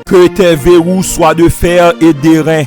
que tes verrous soient de fer et d'airain,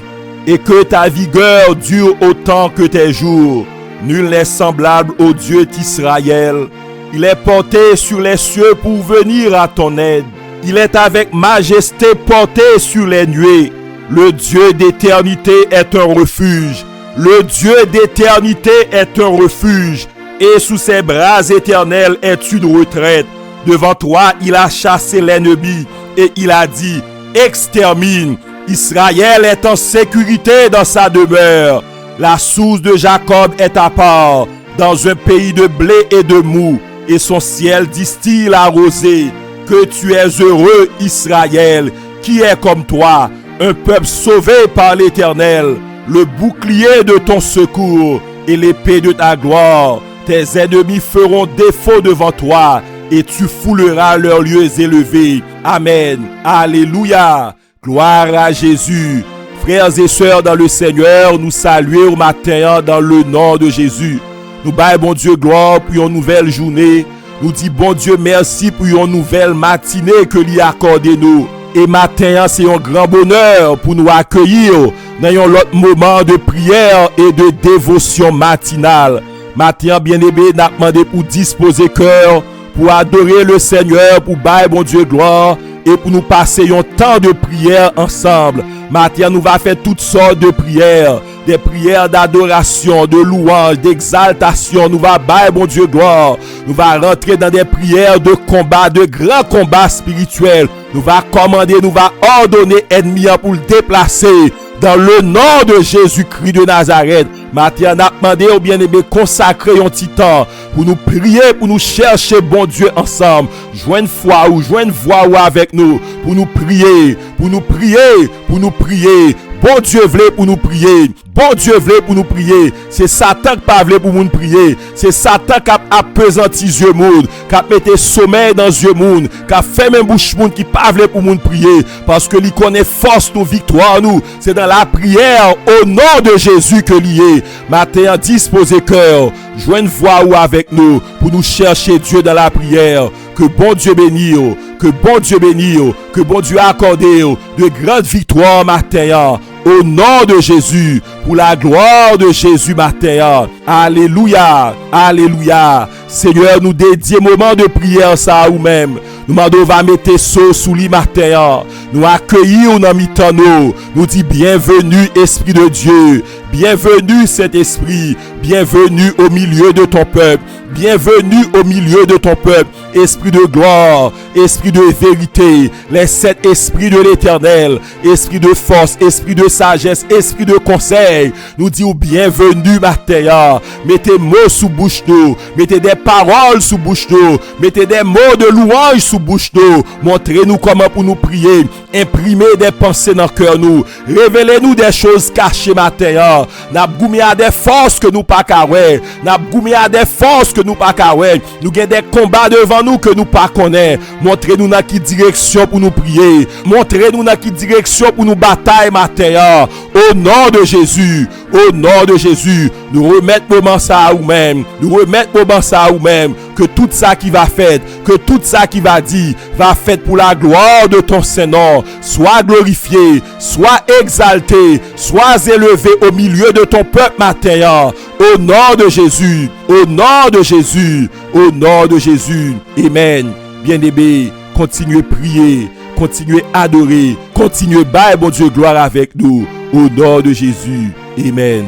et que ta vigueur dure autant que tes jours. Nul n'est semblable au Dieu d'Israël. Il est porté sur les cieux pour venir à ton aide. Il est avec majesté porté sur les nuées. Le Dieu d'éternité est un refuge. Le Dieu d'éternité est un refuge. Et sous ses bras éternels est une retraite. Devant toi, il a chassé l'ennemi et il a dit, extermine. Israël est en sécurité dans sa demeure. La source de Jacob est à part, dans un pays de blé et de moût, et son ciel distille la rosée. Que tu es heureux, Israël, qui est comme toi, un peuple sauvé par l'Éternel, le bouclier de ton secours et l'épée de ta gloire. Tes ennemis feront défaut devant toi, et tu fouleras leurs lieux élevés. Amen. Alléluia. Gloire à Jésus. Frères et sœurs dans le Seigneur, nous saluons au matin dans le nom de Jésus. Nous baillons bon Dieu gloire pour une nouvelle journée. Nous disons bon Dieu merci pour une nouvelle matinée que lui accordé nous. Et matin, c'est un grand bonheur pour nous accueillir dans un autre moment de prière et de dévotion matinale. Matin, bien-aimé, nous avons demandé pour disposer cœur, pour adorer le Seigneur, pour bailler bon Dieu gloire et pour nous passer un temps de prière ensemble. Maintenant, nous allons faire toutes sortes de prières, des prières d'adoration, de louange, d'exaltation. Nous allons bailler bon Dieu gloire. Nous allons rentrer dans des prières de combat, de grands combats spirituels. Nous allons commander, nous allons ordonner ennemis pour le déplacer. Dans le nom de Jésus-Christ de Nazareth, maintenant, nous avons demandé au bien-aimé consacrer un petit temps pour nous prier, pour nous chercher bon Dieu ensemble. Joindre foi ou joindre voix ou avec nous, pour nous prier, pour nous prier, pour nous prier. Bon Dieu voulait pour nous prier. Bon Dieu voulait pour nous prier. C'est Satan qui pas voulu pour nous prier. C'est Satan qui a appesanti les yeux monde, qui a mis sommeil dans les yeux monde, qui a fait même bouche monde qui pas voulu pour nous prier. Parce que lui connaît force nous, victoire nous. C'est dans la prière au nom de Jésus que lié. Matin, disposez cœur. Joigne voix ou avec nous pour nous chercher Dieu dans la prière. Que bon Dieu bénisse, que bon Dieu bénisse, que bon Dieu accorde de grandes victoires matin. Au nom de Jésus, pour la gloire de Jésus matin. Alléluia, alléluia. Seigneur, nous dédions moment de prière ça à nous-mêmes. Nous demandons va mettre ça sous lui matin. Nous accueillir dans mi-temps nous. Nous dit bienvenue Esprit de Dieu. Bienvenue Saint-Esprit. Bienvenue au milieu de ton peuple. Bienvenue au milieu de ton peuple. Esprit de gloire, esprit de vérité, les 7 esprits de l'Éternel, esprit de force, esprit de sagesse, esprit de conseil. Nous disons bienvenue matin. Mettez mots sous bouche nous, mettez des paroles sous bouche nous, mettez des mots de louange sous bouche nous. Montrez-nous comment pour nous prier, imprimez des pensées dans le cœur nous, révélez-nous des choses cachées matin. N'a goumé à des forces que nous pas kawè, n'a goumé à des forces que nous pas kawè. Nous avons des combats devant nous que nous pas connaissons. Montrez-nous dans quelle direction pour nous prier. Montrez-nous dans quelle direction pour nous batailler matin. Au nom de Jésus, au nom de Jésus, nous remettons moment ça à nous-mêmes. Nous remettons moment ça à nous-mêmes. Que tout ça qui va faire, que tout ça qui va dire, va faire pour la gloire de ton Saint-Nom. Sois glorifié, sois exalté, sois élevé au milieu de ton peuple matin. Au nom de Jésus, au nom de Jésus, au nom de Jésus. Amen. Bien-aimé, continuez à prier, continuez à adorer, continuez à bailler bon Dieu gloire avec nous. Au nom de Jésus. Amen.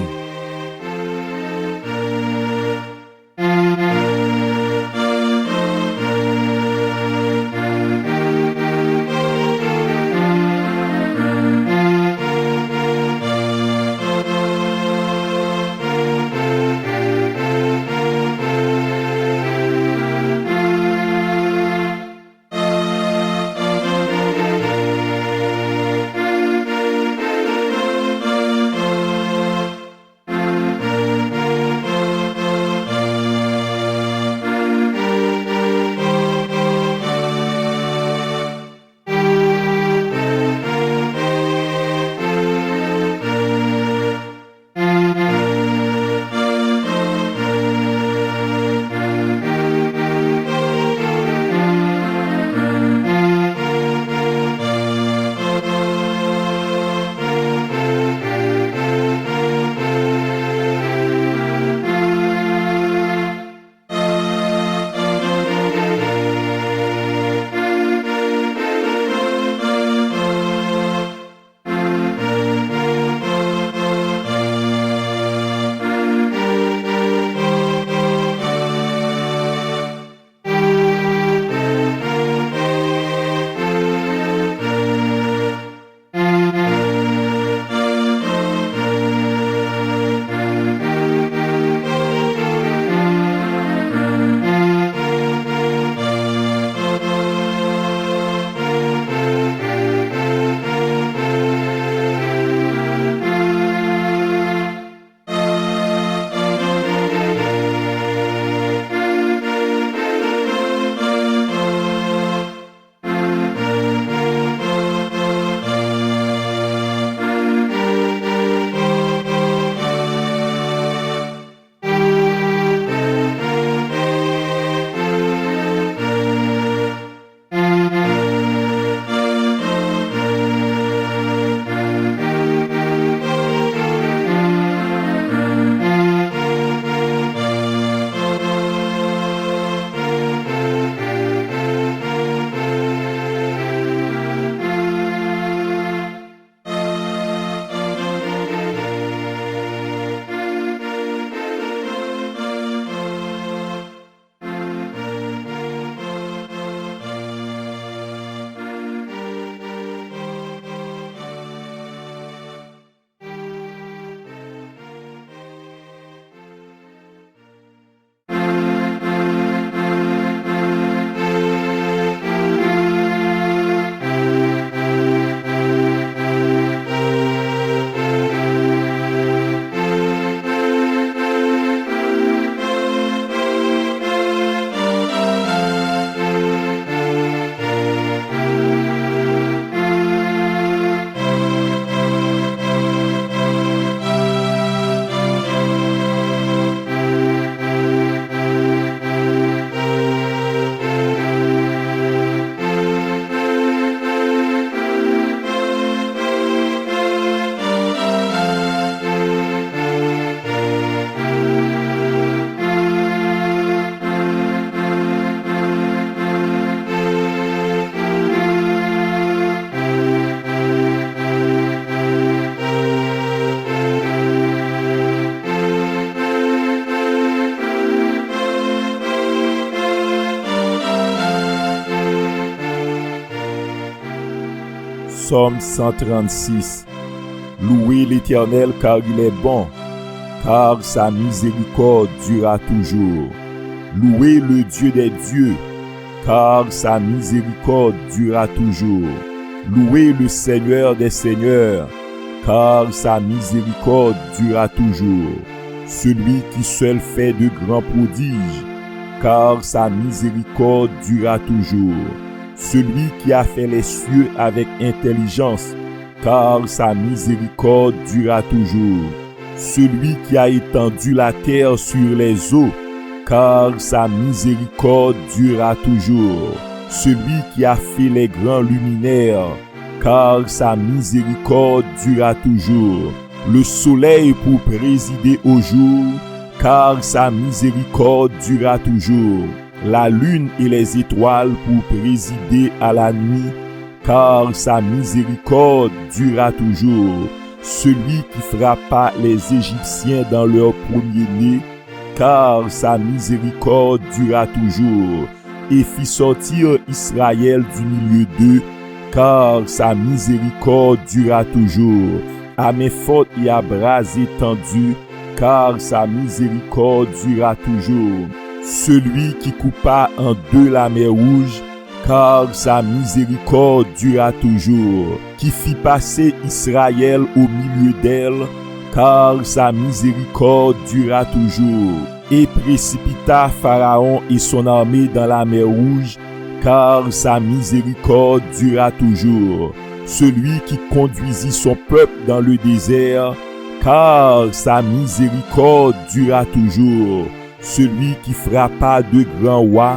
Psaume 136. Louez l'Éternel car il est bon, car sa miséricorde durera toujours. Louez le Dieu des dieux, car sa miséricorde durera toujours. Louez le Seigneur des seigneurs, car sa miséricorde durera toujours. Celui qui seul fait de grands prodiges, car sa miséricorde durera toujours. Celui qui a fait les cieux avec intelligence, car sa miséricorde durera toujours. Celui qui a étendu la terre sur les eaux, car sa miséricorde durera toujours. Celui qui a fait les grands luminaires, car sa miséricorde durera toujours. Le soleil pour présider au jour, car sa miséricorde durera toujours. La lune et les étoiles pour présider à la nuit, car sa miséricorde durera toujours. Celui qui frappa les Égyptiens dans leur premier-né, car sa miséricorde durera toujours, et fit sortir Israël du milieu d'eux, car sa miséricorde durera toujours. À main forte et à bras étendus, car sa miséricorde durera toujours. Celui qui coupa en deux la mer rouge, car sa miséricorde durera toujours. Qui fit passer Israël au milieu d'elle, car sa miséricorde durera toujours. Et précipita Pharaon et son armée dans la mer rouge, car sa miséricorde durera toujours. Celui qui conduisit son peuple dans le désert, car sa miséricorde durera toujours. Celui qui frappa de grands rois,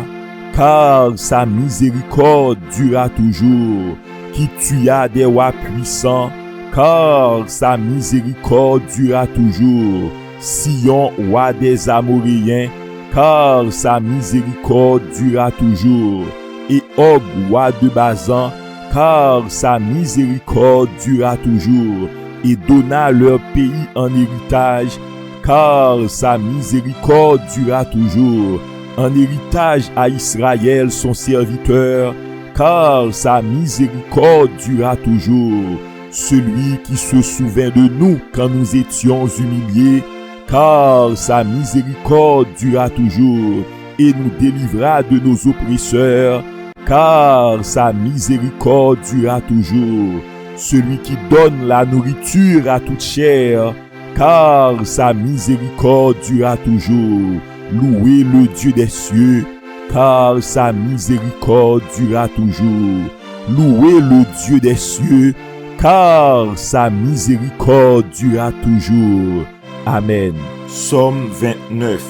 car sa miséricorde durera toujours. Qui tua des rois puissants, car sa miséricorde durera toujours. Sion, roi des Amoréens, car sa miséricorde durera toujours. Et Og, roi de Bazan, car sa miséricorde durera toujours. Et donna leur pays en héritage, car sa miséricorde durera toujours. En héritage à Israël son serviteur, car sa miséricorde durera toujours. Celui qui se souvint de nous quand nous étions humiliés, car sa miséricorde durera toujours, et nous délivra de nos oppresseurs, car sa miséricorde durera toujours. Celui qui donne la nourriture à toute chair, car sa miséricorde durera toujours. Louez le Dieu des cieux, car sa miséricorde durera toujours. Louez le Dieu des cieux, car sa miséricorde durera toujours. Amen. Psaume 29.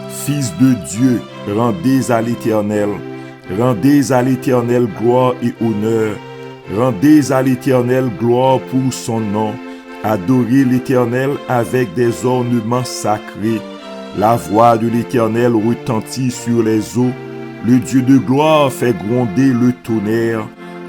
Fils de Dieu, rendez à l'Éternel gloire et honneur. Rendez à l'Éternel gloire pour son nom. Adorez l'Éternel avec des ornements sacrés. La voix de l'Éternel retentit sur les eaux. Le Dieu de gloire fait gronder le tonnerre.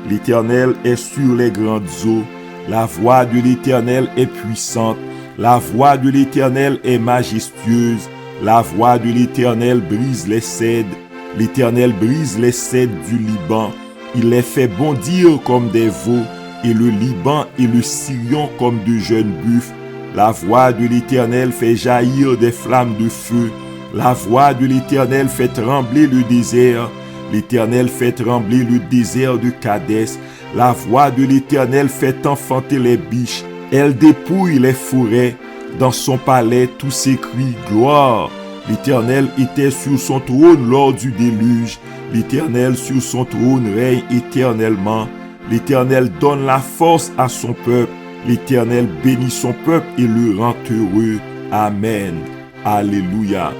L'Éternel est sur les grandes eaux. La voix de l'Éternel est puissante. La voix de l'Éternel est majestueuse. La voix de l'Éternel brise les cèdres. L'Éternel brise les cèdres du Liban. Il les fait bondir comme des veaux, et le Liban et le Sirion comme de jeunes buffles. La voix de l'Éternel fait jaillir des flammes de feu. La voix de l'Éternel fait trembler le désert. L'Éternel fait trembler le désert de Kadès. La voix de l'Éternel fait enfanter les biches. Elle dépouille les forêts. Dans son palais, tous s'écrient gloire. L'Éternel était sur son trône lors du déluge. L'Éternel sur son trône règne éternellement. L'Éternel donne la force à son peuple. L'Éternel bénit son peuple et le rend heureux. Amen. Alléluia.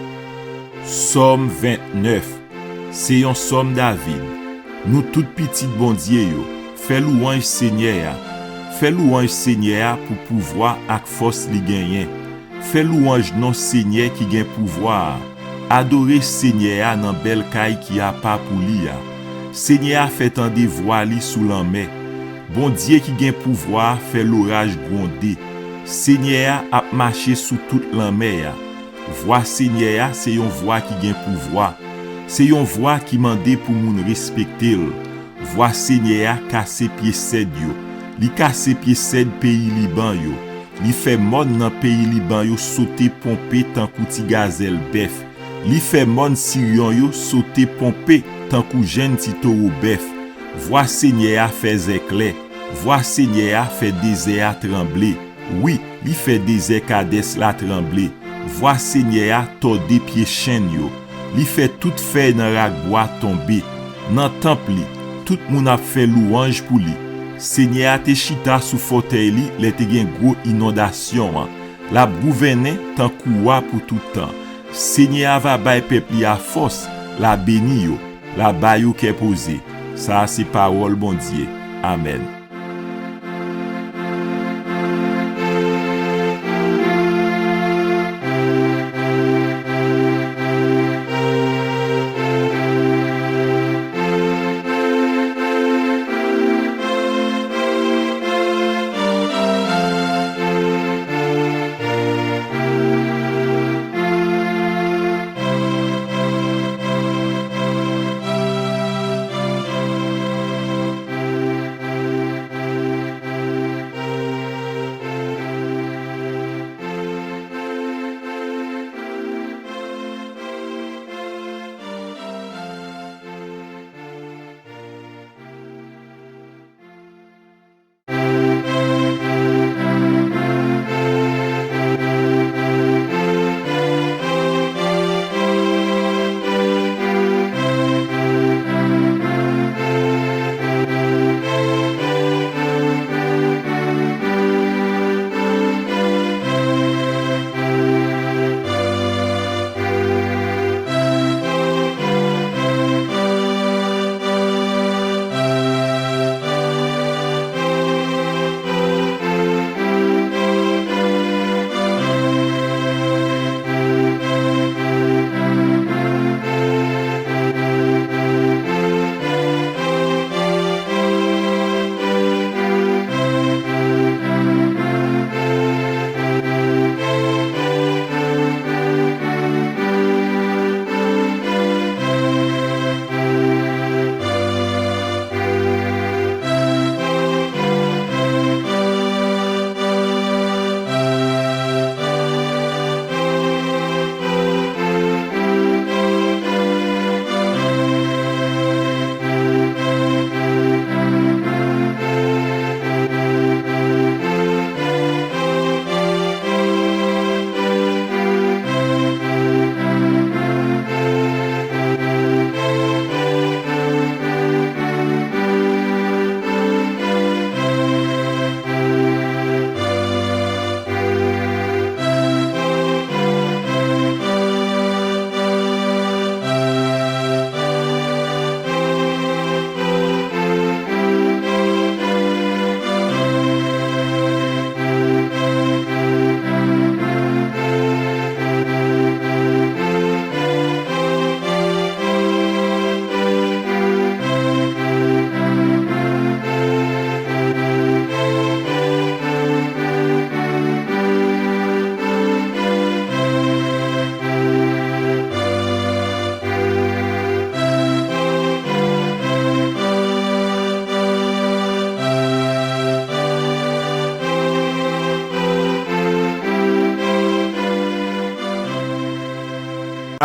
Psaume 29. C'est un psaume David. Nous toutes petites bon Dieu yo, fais louange Seigneur. Fais louange Seigneur pour pouvoir ak force li genyen. Fais louange non Seigneur qui gagne pouvoir. Adorer Seigneur dans belle caille qui a pas pour li. Seigneur fait tendre voix li sous l'enmer. Bon Dieu qui gagne pouvoir fait l'orage gronder. Seigneur a marché sous toute l'enmer. Voix Seigneur c'est une voix qui gagne pouvoir. C'est une voix qui mande pour moun respecter. Voix Seigneur casse pied sed yo. Li kase pied sed pays Liban yo. Li fait mon nan pays Liban yo sauter pomper tant kouti gazelle bœuf. Li fait mon Sirion yo sauter pomper tant kou jen ti taureau bœuf. Voix Seigneur a fait éclair. Voix Seigneur a fait désert a trembler. Oui, li fait désert Kades la trembler. Voix Seigneur a tordé pied chaîne yo. Li fait toute feuille nan rak bois tomber. Nan temple li, tout moun a fait louange pour li. Seigneur a te chita sous fauteuil li, le te gen gros inondation. La gouverne tant koua pour tout temps. Seigneur va bay peuple li a force, la béni yo, la bay yo qui est posé. Ça c'est parole bon Dieu. Amen.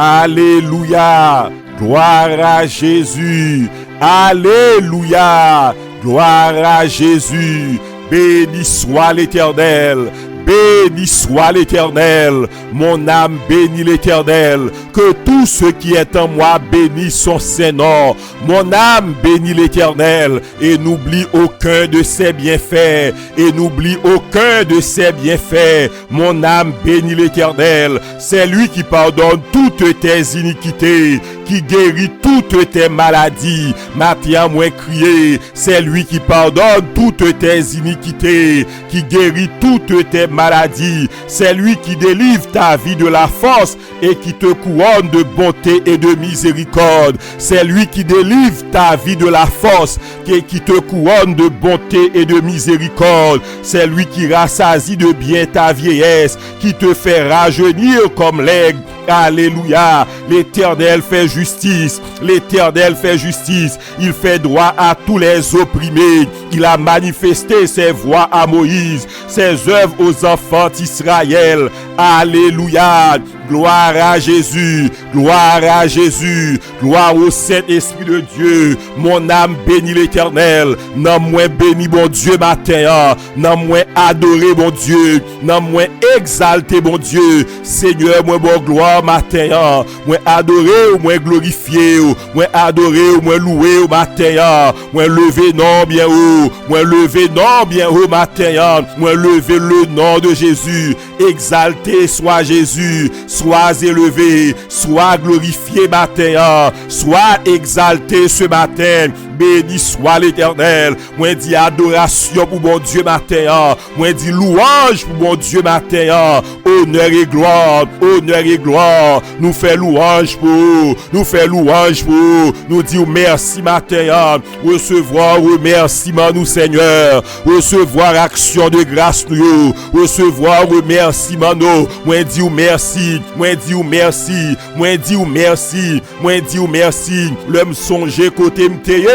Alléluia, gloire à Jésus. Alléluia, gloire à Jésus. Béni soit l'Éternel. Béni soit l'Éternel, mon âme bénit l'Éternel, que tout ce qui est en moi bénisse son Saint-Nom. Mon âme bénit l'Éternel et n'oublie aucun de ses bienfaits, et n'oublie aucun de ses bienfaits. Mon âme bénit l'Éternel, c'est lui qui pardonne toutes tes iniquités, qui guérit toutes tes maladies. Matin, moi crier, c'est lui qui pardonne toutes tes iniquités, qui guérit toutes tes maladies. C'est lui qui délivre ta vie de la force et qui te couronne de bonté et de miséricorde. C'est lui qui délivre ta vie de la force et qui te couronne de bonté et de miséricorde. C'est lui qui rassasie de bien ta vieillesse, qui te fait rajeunir comme l'aigle Alléluia. L'Éternel fait justice. L'Éternel fait justice. Il fait droit à tous les opprimés. Il a manifesté ses voies à Moïse, ses œuvres aux enfants d'Israël. Alléluia. Gloire à Jésus, gloire à Jésus, gloire au Saint-Esprit de Dieu. Mon âme bénit l'Éternel. Non moins béni mon Dieu matin, non moins adoré mon Dieu, non moins exalté mon Dieu. Seigneur, moi bon gloire matin, moi adoré ou moi glorifié, moi adoré ou moi loué au matin, moi levé non bien haut, moi levé non bien haut matin, moi levé le nom de Jésus. Exalté soit Jésus, sois élevé, sois glorifié matin, sois exalté ce matin. Béni soit l'Éternel. Moi dis adoration pour mon Dieu matin. Moi dis louange pour mon Dieu matin. Honneur et gloire, honneur et gloire. Nous fait louange pour, nous fait louange pour. Nous disons merci matin. Recevoir remerciement nous Seigneur. Recevoir action de grâce nous. Recevoir remerciement nous. Moi dis merci, moi dis merci, moi dis merci, moi dis merci. L'homme songe côté m'teye.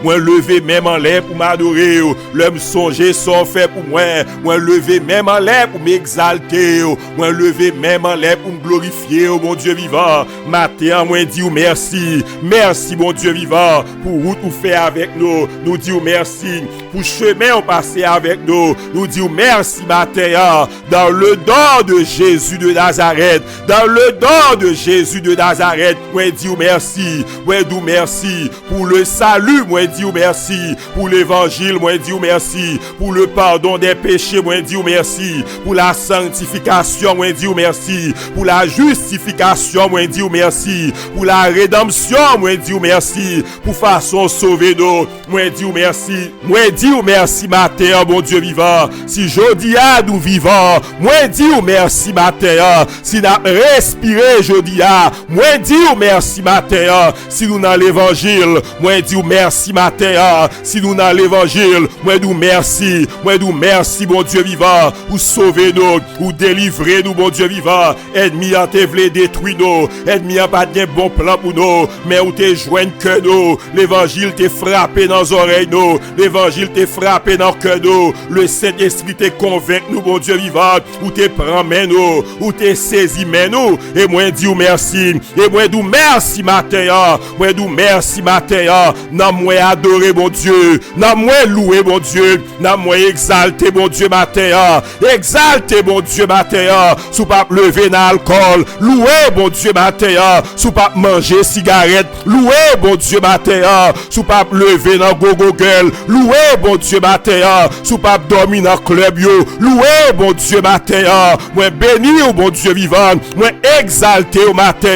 Moi lever même en l'air pour m'adorer. L'homme songer sont fait pour moi. Moi lever même en l'air pour m'exalter. Moi lever même en l'air pour me glorifier, mon Dieu vivant. Matin, moi dis merci. Merci, mon Dieu vivant, pour route ou fait avec nous. Nous disons merci pour chemin on passé avec nous. Nous disons merci matin. Dans le nom de Jésus de Nazareth. Dans le nom de Jésus de Nazareth. Moi dis merci. Moi dis merci pour le salut. Moi dis merci pour l'évangile. Moi dis merci pour le pardon des péchés. Moi dis merci pour la sanctification. Moi dis merci pour la justification. Moi dis merci pour la rédemption. Moi dis merci pour façon sauver nous. Moi dis merci. Moi dis merci matin, mon Dieu vivant. Si jodi a nous vivons, moi dis merci matin. Si nous respiré jodi a, moi dis merci matin. Si nous dans l'évangile, moi dis merci matin. Si nous dans l'évangile, moi dis merci. Moi dis merci, mon Dieu vivant, pour sauver nous, pour délivrer nous, mon Dieu vivant. Ennemi a te vle détruire nous, ennemi a pas de bon plan pour nous, mais où te joindre que nous. L'évangile te frappé dans les oreilles nous, l'évangile te frappé dans le cœur nous. Le Saint-Esprit te convainc nous, mon Dieu vivant, où te prend main nous, où te saisi main nous. Et moi dis merci, et moi dis merci matin, moi dis merci matin. Non moi adorer mon Dieu, non moi louer mon Dieu, non moi exalter mon Dieu matin, exalter mon Dieu matin. Sous pas lever dans l'alcool, louer mon Dieu matin. Sous pas manger cigarette, louer mon Dieu matin. Sous pas lever dans gogo girl, louer mon Dieu matin. Sous pas dormir dans club yo, louer mon Dieu matin. Moi béni au mon Dieu vivant, moi exalter au matin.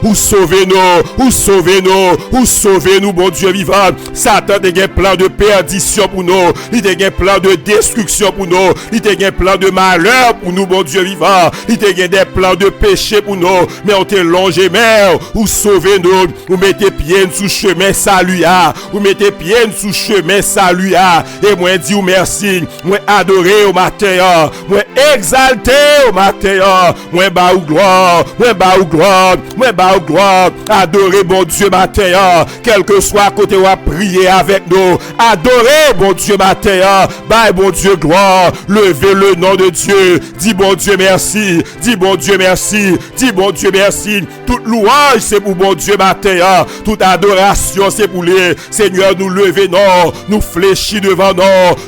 Ou sauver nous, ou sauver nous, ou sauver nous mon Dieu vivant. Satan a des plans de perdition pour nous, il a des plans de destruction pour nous, il a des plans de malheur pour nous mon Dieu vivant, il a des plans de péché pour nous, mais on te longe mère, ou sauver nous, ou mettez pied sous chemin salut à, ou mettez pied sous chemin salut à. Et moi dis merci, moi adorer au matin, moi exalter au matin, moi bas ou gloire, moi bas ou gloire, moi bas ou gloire, adorer bon Dieu matin, quel que soit côté ou à prier avec nous, adorer bon Dieu matin, bas bon Dieu gloire, levez le nom de Dieu, dis bon Dieu merci, dis bon Dieu merci, dis bon Dieu merci. Toute louange c'est pour bon Dieu matin, toute adoration c'est pour lui. Seigneur, nous lever non, nous fléchir devant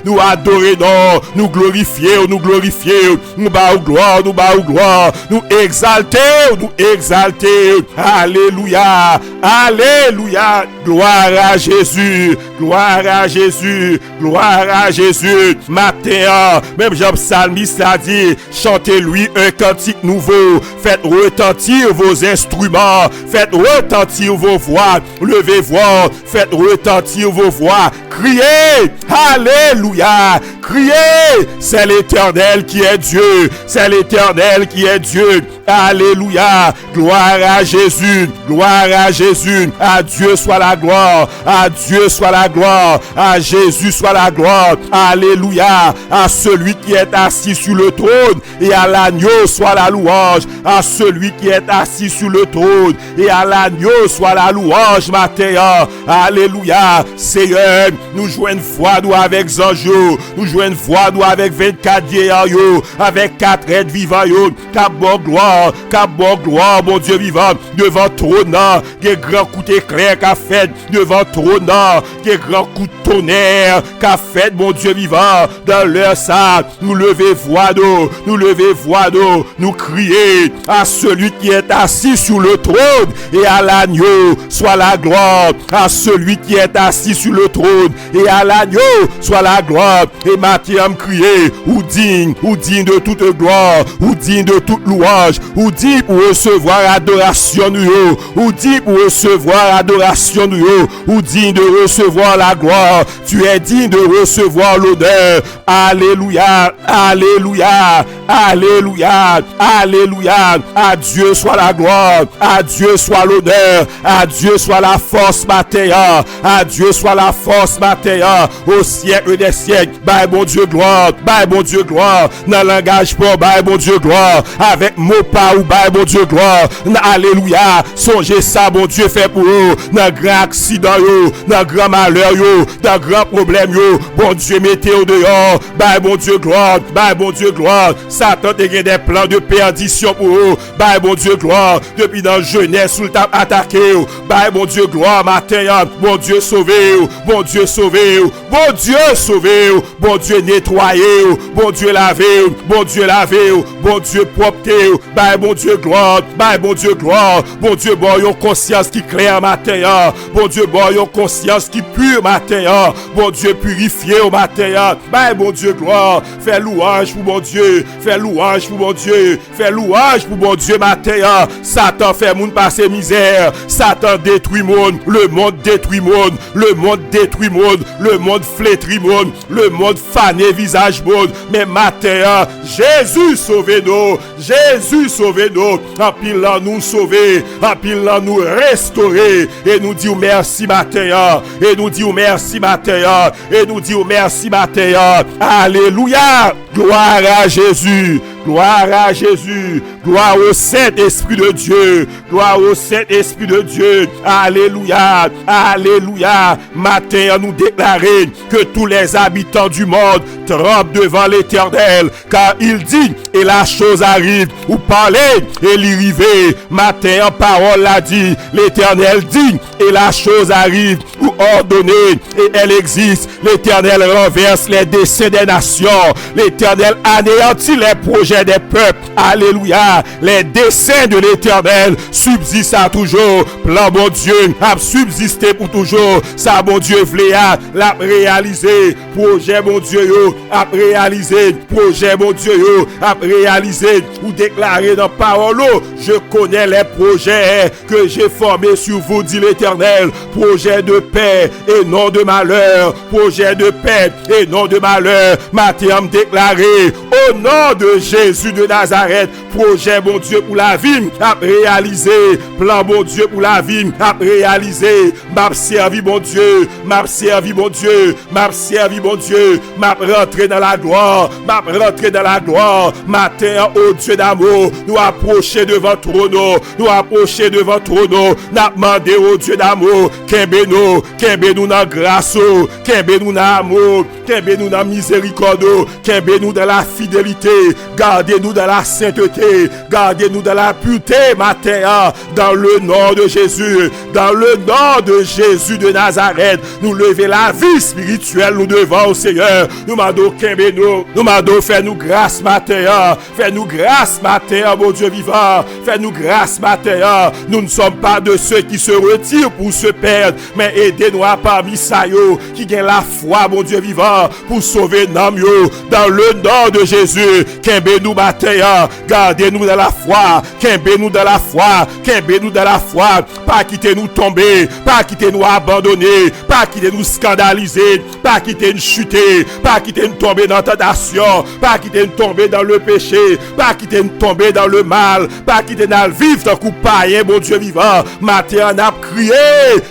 nous adorer non, nous glorifier, nous bas gloire, nous exalter, alléluia, alléluia, gloire à Jésus, gloire à Jésus, gloire à Jésus. Matin, même Jean Psalmiste a dit, chantez-lui un cantique nouveau, faites retentir vos instruments, faites retentir vos voix, levez voix, faites retentir vos voix, criez, alléluia, criez, c'est l'Éternel qui est Dieu, c'est l'Éternel qui est Dieu, alléluia, gloire à Jésus, à Dieu soit la la gloire, à Dieu soit la gloire, à Jésus soit la gloire, alléluia, à celui qui est assis sur le trône et à l'agneau soit la louange, à celui qui est assis sur le trône et à l'agneau soit la louange matin, alléluia. Seigneur, nous joignons foi nous avec Zanjo, nous joignons foi nous avec 24 vieillards, avec 4 êtres vivants, cap bon gloire, mon Dieu vivant, devant trône, des grands coups d'éclair qu'a fait, devant trône, des grands coups de tonnerre qu'a fait, mon Dieu vivant, dans leur ça, nous lever voix d'eau, nous crier à celui qui est assis sur le trône et à l'agneau soit la gloire, à celui qui est assis sur le trône et à l'agneau soit la gloire. Et Matthieu crier, ou digne de toute gloire, ou digne de toute louange, ou digne pour recevoir adoration nous, ou digne pour recevoir adoration nous, ou digne de recevoir la gloire. Tu es digne de recevoir l'honneur. Alléluia, alléluia, alléluia, alléluia. À Dieu soit la gloire, à Dieu soit l'honneur, à Dieu soit la force matin, à Dieu soit la force matin, au siècle des siècles. Bye bon Dieu gloire, bye bon Dieu gloire. Dans langage pour bye bon Dieu gloire, avec mot pas ou bye bon Dieu gloire. Alléluia, songez ça bon Dieu fait pour eux, dans grand accident yo, dans grand malheur yo, dans grand problème yo, bon Dieu mettez au dehors, bye bon Dieu gloire, bye bon Dieu gloire. Satan te gen des plans de perdition pour eux, bye bon Dieu gloire, depuis dans jeunesse sous le tap attaqué, bye bon Dieu gloire matin, bon Dieu sauvé, bon Dieu sauvé, bon Dieu sauvé, bon Dieu nettoyé, bon Dieu lavé, bon Dieu lavé, bon Dieu propre, bye bon Dieu gloire, bye bon Dieu gloire, bon Dieu bon yon conscience qui claire matin, bon Dieu bon yon conscience qui pure matin, bon Dieu purifié au matin, bye bon Dieu gloire, fais louange pour bon Dieu, fais louange pour bon Dieu, fais louange pour bon Dieu matin. Satan fait moun passer misère, Satan détruit monde, le monde détruit monde, le monde détruit monde, le monde flétrit monde, le monde fané visage monde, mais matin Jésus sauve-nous, Jésus sauve-nous, en pile nous sauver, en pile nous restaurer, et nous disons merci matin, et nous disons merci matin, et nous disons merci matin. Alléluia, gloire à Jésus, gloire à Jésus, gloire au Saint-Esprit de Dieu, gloire au Saint-Esprit de Dieu. Alléluia, alléluia. Matin, nous déclarer que tous les habitants du monde tremblent devant l'Éternel, car il dit, et la chose arrive, ou parler, et l'iriver. Matin, en parole l'a dit, l'Éternel dit, et la chose arrive, ou ordonner, et elle existe. L'Éternel renverse les desseins des nations, l'Éternel anéantit les projets des peuples. Alléluia. Les desseins de l'Éternel subsistent à toujours. Plan bon Dieu a subsisté pour toujours. Ça bon Dieu voulait l'a réalisé. Projet bon Dieu yo a réalisé. Projet bon Dieu yo a réalisé. Ou déclarer dans parole, je connais les projets que j'ai formés sur vous, dit l'Éternel. Projet de paix et non de malheur. Projet de paix et non de malheur. Matthieu déclaré au nom de Jésus de Nazareth. Projet bon Dieu pour la vie a réalisé. Plan bon Dieu pour la vie a réalisé. M'a servi bon Dieu, m'a servi bon Dieu, m'a servi bon Dieu, m'a rentré dans la gloire, m'a rentré dans la gloire. Matin, oh Dieu d'amour, nous approcher devant trône, nous approcher devant trône, n'a demandé au Dieu d'amour, kembe nous dans grâce, kembe nous dans amour, kembe nous dans miséricorde, kembe nous dans la fidélité, gardez-nous dans la sainteté, gardez-nous dans la pureté matin, dans le nom de Jésus, dans le nom de Jésus de Nazareth. Nous lever la vie spirituelle nous devant au Seigneur. Nous mandons kembe nous mandons faire nous grâce matin, fais nous grâce matin, mon Dieu vivant, fais nous grâce matin. Nous ne sommes pas de ceux qui se retirent pour se perdre, mais aidez-nous à parmi ça yo qui gagne la foi, mon Dieu vivant, pour sauver l'âme yo, dans le le nom de Jésus. Kembe-nous matin, gardez-nous dans la foi. Kembe-nous dans la foi. Kembe-nous dans la foi. Pas quitter nous tomber, pas quitter nous abandonner, pas quitter nous scandaliser, pas quitter nous chuter, pas quitter nous tomber dans la tentation, pas quitter nous tomber dans le péché, pas quitter nous tomber dans le mal, pas quitter nous vivre tant coup païen, bon Dieu vivant. Matin, on a crié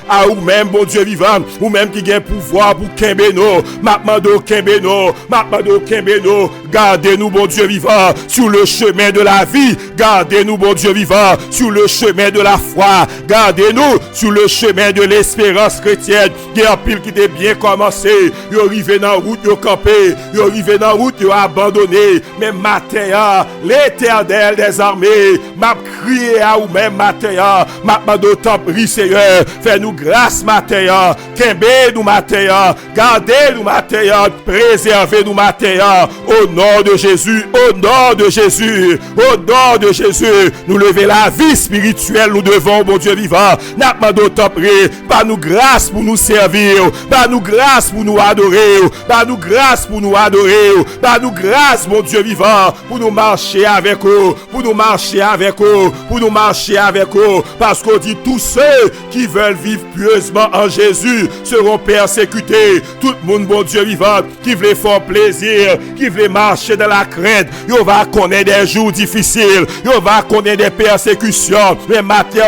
à vous-même, bon Dieu vivant, vous-même qui gagne pouvoir pour Kembe-nous, Mapmando Kembe-nous, Mapmando Kembe-nous, gardez-nous, bon Dieu vivant, sur le chemin de la vie, gardez-nous, bon Dieu vivant, sur le chemin de la foi, gardez-nous sur le chemin de l'espérance chrétienne. Il y a un pile qui était bien commencé, ils arrivé dans la route, ils campé, ils arrivé dans la route, ils abandonné, mais matin, l'Éternel des armées m'a crié à vous-même matin, m'a demandé autant pris Seigneur, fais-nous grâce matin, Kembe-nous matin, gardez-nous matin, préservez-nous matin, au nom de Jésus, au nom de Jésus, au nom de Jésus, nous lever la vie spirituelle, nous devons, bon Dieu vivant, n'a pas d'autant prier, par nous grâce pour nous servir, par nous grâce pour nous adorer, par nous grâce pour nous adorer, par nous grâce, mon Dieu vivant, pour nous marcher avec eux, pour nous marcher avec eux, pour nous marcher avec eux, parce qu'on dit tous ceux qui veulent vivre pieusement en Jésus seront persécutés. Tout le monde, bon Dieu vivant, qui veut faire plaisir, qui veut marcher dans la crainte, il va connaître des jours difficiles, il va connaître des persécutions, mais matin,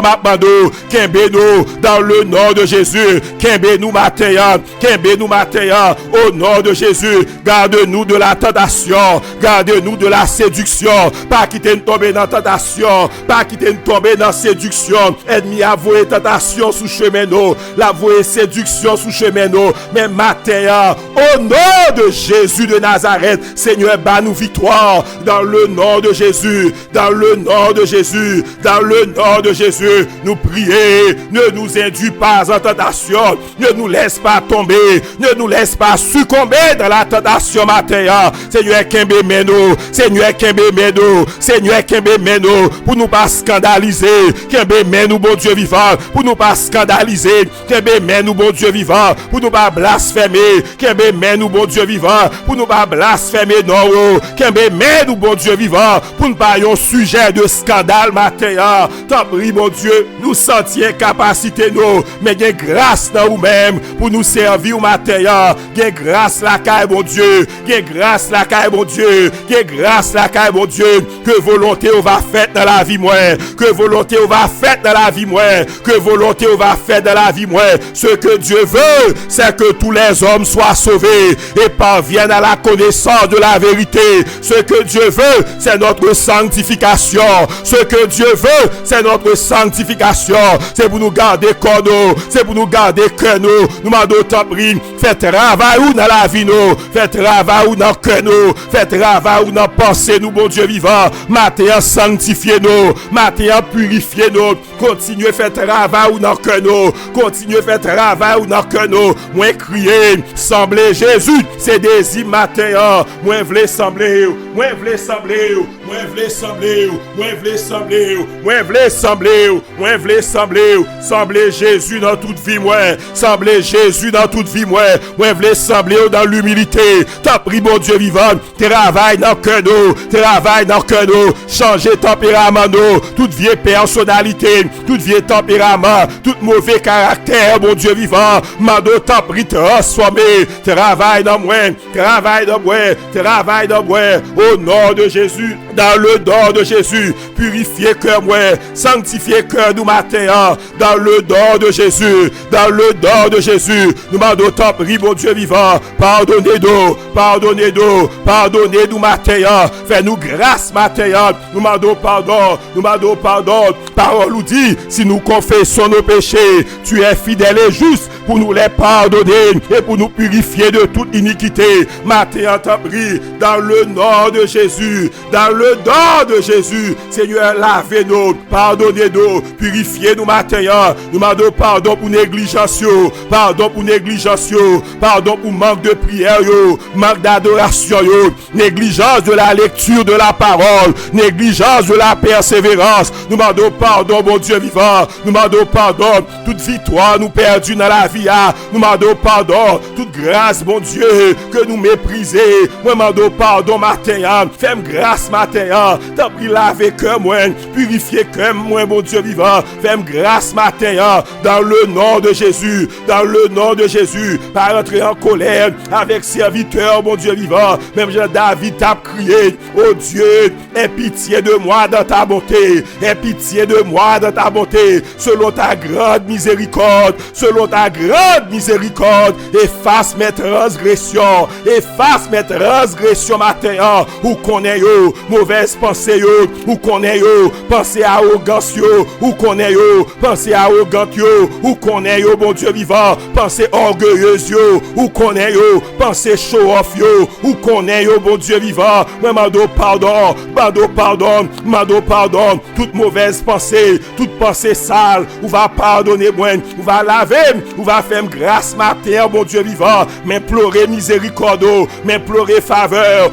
Kembe-nous dans le nom de Jésus, Kembe-nous matin, Kembe-nous matin, au nom de Jésus, garde-nous de la tentation, garde-nous de la séduction, pas quitter nous tomber dans la tentation, pas quitter nous tomber dans la séduction, ennemi a voué tentation sous chemin nous, la voué séduction sous chemin nous, mais matin, au nom de Jésus de Nazareth, Seigneur, bat nous victoire, dans le nom de Jésus, dans le nom de Jésus, dans le nom de Jésus, nous prier, ne nous induis pas en tentation, ne nous laisse pas tomber, ne nous laisse pas succomber dans la tentation matin. Seigneur Kembe-nous, Seigneur Kembe-nous, Seigneur Kembe-nous, pour nous pas scandaliser, Kembe-nous, bon Dieu vivant, pour nous pas scandaliser, Kembe-nous, bon Dieu vivant, pour nous pas blasphémer, Kembe-nous, bon Dieu vivant, pour nous pas blasphémer, non, Kembe-nous, bon Dieu vivant, pour nous pas un sujet de scandale matin. T'en prie, mon Dieu, nous sentir capacité nous, mais gain grâce dans nous-mêmes pour nous servir au matin. Gain grâce la caille, mon Dieu, gain grâce la caille, mon Dieu, gain grâce la caille, mon Dieu, que volonté on va faire dans la vie moi, que volonté on va faire dans la vie moi, que volonté on va faire dans la vie moi. Ce que Dieu veut, c'est que tous les hommes soient sauvés et parviennent à la connaissance de la vérité. Ce que Dieu veut, c'est notre sanctification. Ce que Dieu veut, c'est notre sanctification. C'est pour nous garder corps nous, c'est pour nous garder cœur nous. Nous demandons tant pris, faites travail ou dans la vie nous, faites travail ou dans le cœur nous, faites travail ou dans la pensée nous, bon Dieu vivant. Matin sanctifiez nous, matin purifiez nous, continuez faire travail ou dans le cœur nous, continuez faire travail ou dans le cœur nous. Moi crier, sembler Jésus, c'est des matin, moi voulais sembler, moi voulais sembler, moi voulais sembler, moi voulais sembler, moi voulais sembler, moi voulais sembler Jésus dans toute vie moi, sembler Jésus dans toute vie moi voulais sembler dans l'humilité. T'as pris mon Dieu vivant, travaille dans le cœur nous, travaille dans le cœur nous, changer tempérament nous, toute vieille personnalité, toute vieille tempérament, tout mauvais caractère, mon Dieu vivant, mando t'as pris transformer, travaille dans moi, travaille dans moi, travaille dans moi, au nom de Jésus, dans le nom de Jésus, purifiez cœur moi, sanctifiez cœur nous matin, dans le nom de Jésus, dans le nom de Jésus, nous demandons tant pris, mon Dieu vivant, pardonnez-nous, pardonnez-nous, pardonnez-nous matin, fais-nous grâce matin, nous demandons pardon, nous demandons pardon, parole nous dit, si nous confessons nos péchés, tu es fidèle et juste pour nous les pardonner et pour nous purifier de toute iniquité, matin, tant pris, dans le nom de Jésus, dans le le nom de Jésus. Seigneur, lavez-nous, pardonnez-nous, purifiez-nous matin. Nous demandons pardon pour négligence, pardon pour négligence, pardon pour manque de prière, manque d'adoration, négligence de la lecture de la parole, négligence de la persévérance. Nous demandons pardon, mon Dieu vivant. Nous demandons pardon, toute victoire nous perdue dans la vie. Nous demandons pardon, toute grâce, mon Dieu, que nous méprisons. Nous demandons pardon matin. Fais-moi grâce matin. T'as pris laver cœur moi, purifier cœur moi, mon Dieu vivant. Fais-moi grâce matin. Dans le nom de Jésus, dans le nom de Jésus, pas rentrer en colère avec serviteur, mon Dieu vivant. Même Jean David t'a crié, oh Dieu, aie pitié de moi dans ta bonté, aie pitié de moi dans ta bonté, selon ta grande miséricorde, selon ta grande miséricorde, efface mes transgressions matin, ou connaît yo, mauvaise pensée yo, ou connaît yo, pensée arrogance yo, ou connaît yo, pensée arrogante yo, ou connaît yo, bon Dieu vivant, pensée orgueilleuse yo, ou connaît yo, pensée show off yo, ou connaît yo, bon Dieu vivant, moi mando pardon, toute mauvaise pensée, toute pensée sale, ou va pardonner moi, ou va laver, ou va faire grâce matin, bon Dieu vivant, mais pleurer miséricorde, mais pleurer faveur,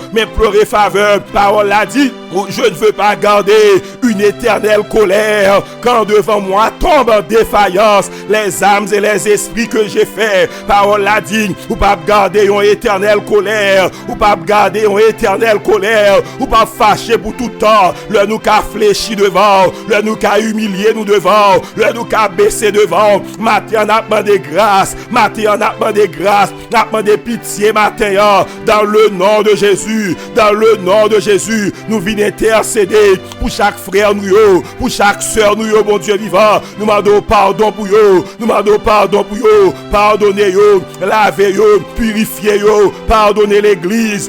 parole l'a dit, je ne veux pas garder une éternelle colère quand devant moi tombent en défaillance les âmes et les esprits que j'ai fait. Parole l'a dit, ou pas garder une éternelle colère, ou pas garder une éternelle colère, ou pas fâcher pour tout temps, le nous qu'a fléchi devant, le nous qu'a humilié nous devant, le nous qu'a baissé devant. Matin on a demandé grâce, matin on a demandé grâce, on a demandé pitié matin, dans le nom de Jésus, dans le nom de Jésus, nous venons intercéder pour chaque frère nous, pour chaque soeur nous, mon Dieu vivant. Nous demandons pardon pour eux, nous demandons pardon pour eux, pardonnez eux, lavez eux, purifiez eux, pardonnez l'église,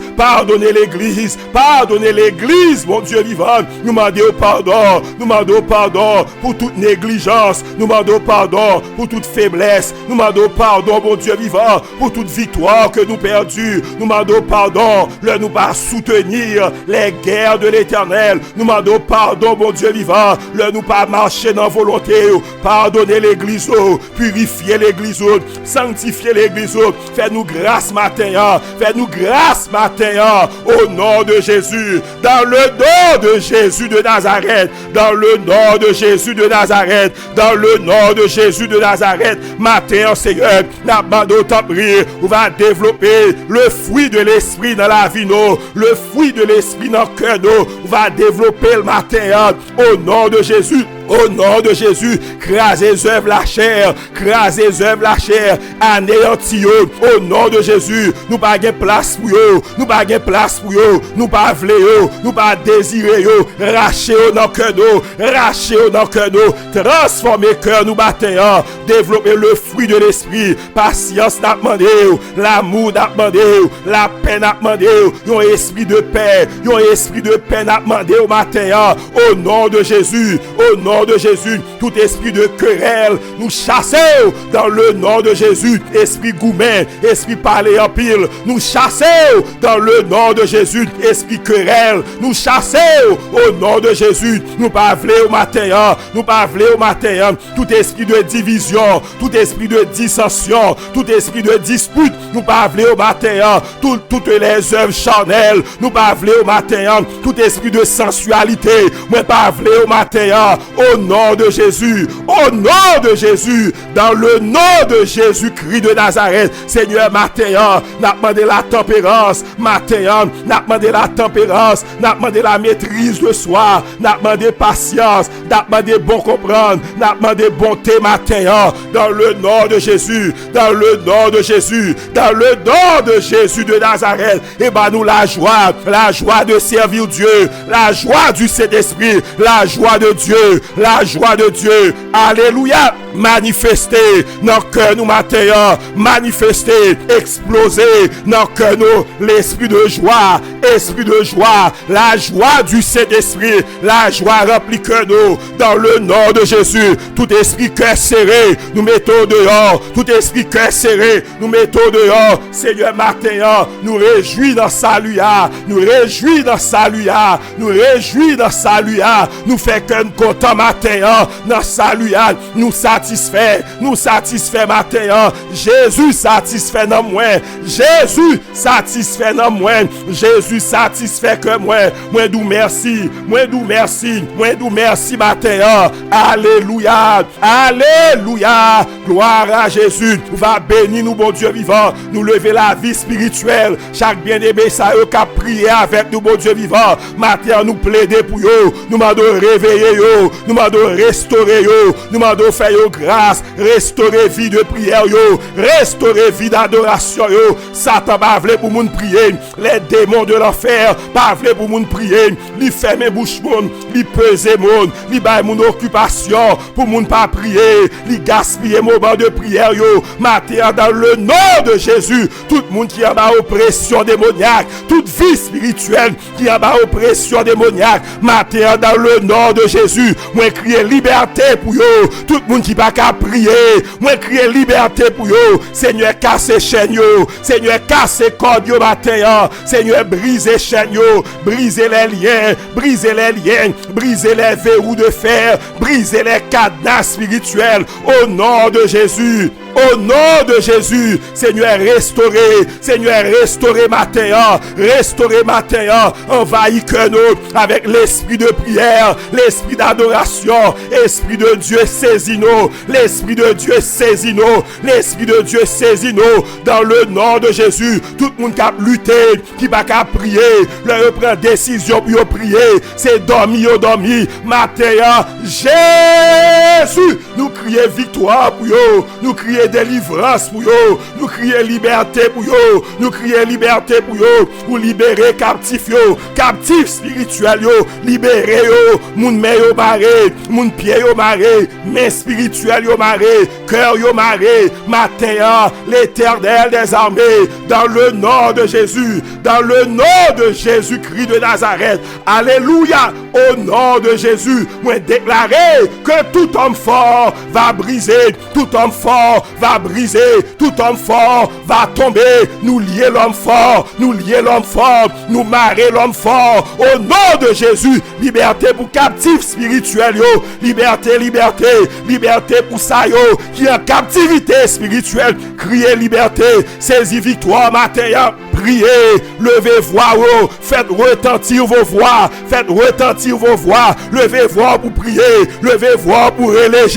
mon Dieu vivant. Nous demandons pardon pour toute négligence, nous demandons pardon pour toute faiblesse, nous demandons pardon, mon Dieu vivant, pour toute victoire que nous perdus, nous demandons pardon, nous pas soutenir les guerres de l'Éternel, nous demandons pardon, mon Dieu vivant, nous pas marcher dans volonté, pardonnez l'église, purifier l'église, sanctifier l'église, fais-nous grâce matin, au nom de Jésus, dans le nom de Jésus de Nazareth, dans le nom de Jésus de Nazareth, dans le nom de Jésus de Nazareth, matin, Seigneur, n'a pas d'autre prière, on va développer le fruit de l'esprit dans la vie, le fruit de l'esprit dans le cœur, on va développer le matin, au nom de Jésus. Au nom de Jésus, crasez œuvres la chair, anéantis au nom de Jésus. Nous pas de place pour eux, nous pas vle eux, nous pas désirer eux, racher dans cœur nous, transformer cœur nous matin, développer le fruit de l'esprit, patience n'a demandé, l'amour n'a demandé, la paix n'a demandé, un esprit de paix n'a demandé au matin, au nom de Jésus, de Jésus, tout esprit de querelle, nous chassons dans le nom de Jésus, esprit gourmet, esprit parler en pile, nous chassons dans le nom de Jésus, esprit querelle, nous chassons au nom de Jésus, nous pas vle au matin, tout esprit de division, tout esprit de dissension, tout esprit de dispute, nous pas vle au matin, toutes les œuvres charnelles, nous pas vle au matin, tout esprit de sensualité, moi pas vle au matin, au nom de Jésus, dans le nom de Jésus-Christ de Nazareth, Seigneur, matin, n'a demandé la tempérance, n'a demandé la maîtrise de soi, n'a demandé patience, n'a demandé bon comprendre, n'a demandé bonté matin, dans le nom de Jésus, dans le nom de Jésus de Nazareth, et nous la joie de servir Dieu, la joie du Saint-Esprit, la joie de Dieu. Alléluia. manifester dans le cœur nous matin, manifester, exploser dans le cœur nous l'esprit de joie, la joie du Saint-Esprit, la joie remplit que nous dans le nom de Jésus. Tout esprit cœur serré, nous mettons dehors, tout esprit cœur serré, nous mettons dehors. Seigneur, matin, nous réjouis dans salut, nous réjouis dans salut, nous réjouis dans salut, nous fait que nous content matin, dans salut, nous satisfait matin, Jésus satisfait dans moi, Jésus satisfait dans moi, Jésus satisfait que moi d'où merci matin, alléluia, gloire à Jésus. Va bénir nous bon Dieu vivant, nous lever la vie spirituelle, chaque bien-aimé ça qui a prié avec nous bon Dieu vivant, matin nous plaider pour yo, nous mandons réveiller yo, nous mandons restaurer yo, nous mandons faire yo grâce, restaurer vie de prière yo, restaurer vie d'adoration yo. Satan pas vle pour moun prier, les démons de l'enfer pas vle pour moun prier, li fermer bouche moun, li peser moun, li bay moun occupation pour moun pas prier, li gaspiller moment de prière yo. Matin dans le nom de Jésus, tout le monde qui a bas oppression démoniaque, toute vie spirituelle qui a bas oppression démoniaque, matin dans le nom de Jésus, moi crier liberté pour yo. Tout le monde qui pas qu'à prier, moi crier liberté pour yo. Seigneur, casse chaîne yo, Seigneur, casse corde yo matin, Seigneur, brise chaîne yo, brise les liens, brise les verrous de fer, brise les cadenas spirituels au nom de Jésus. Au nom de Jésus, Seigneur, restaurez matin, envahis que nous avec l'esprit de prière, l'esprit d'adoration, esprit de Dieu saisis-nous, l'esprit de Dieu saisis-nous, l'esprit de Dieu saisis-nous, dans le nom de Jésus. Tout le monde qui a lutté, qui va prier, leur prend décision pour prier, c'est dormir, matin, Jésus, nous crions victoire pour eux, nous crions délivrance pour eux, nous crions liberté pour eux, nous crions liberté pour eux, pour libérer captifs spirituels yo, libérer yo, moun main yo maré, moun pied yo maré, main spirituelle yo maré, cœur yo maré, matin, l'Éternel des armées, dans le nom de Jésus, dans le nom de Jésus-Christ de Nazareth, alléluia, au nom de Jésus, moi déclarer que tout homme fort va briser, tout homme fort va briser, tout homme fort va tomber, nous lier l'homme fort, nous marrer l'homme fort, au nom de Jésus, liberté pour captifs spirituels yo, liberté pour ça yo, qui est en captivité spirituelle, criez liberté, saisis victoire matin, priez, levez voix, faites retentir vos voix, levez voix pour prier, levez voix pour relayer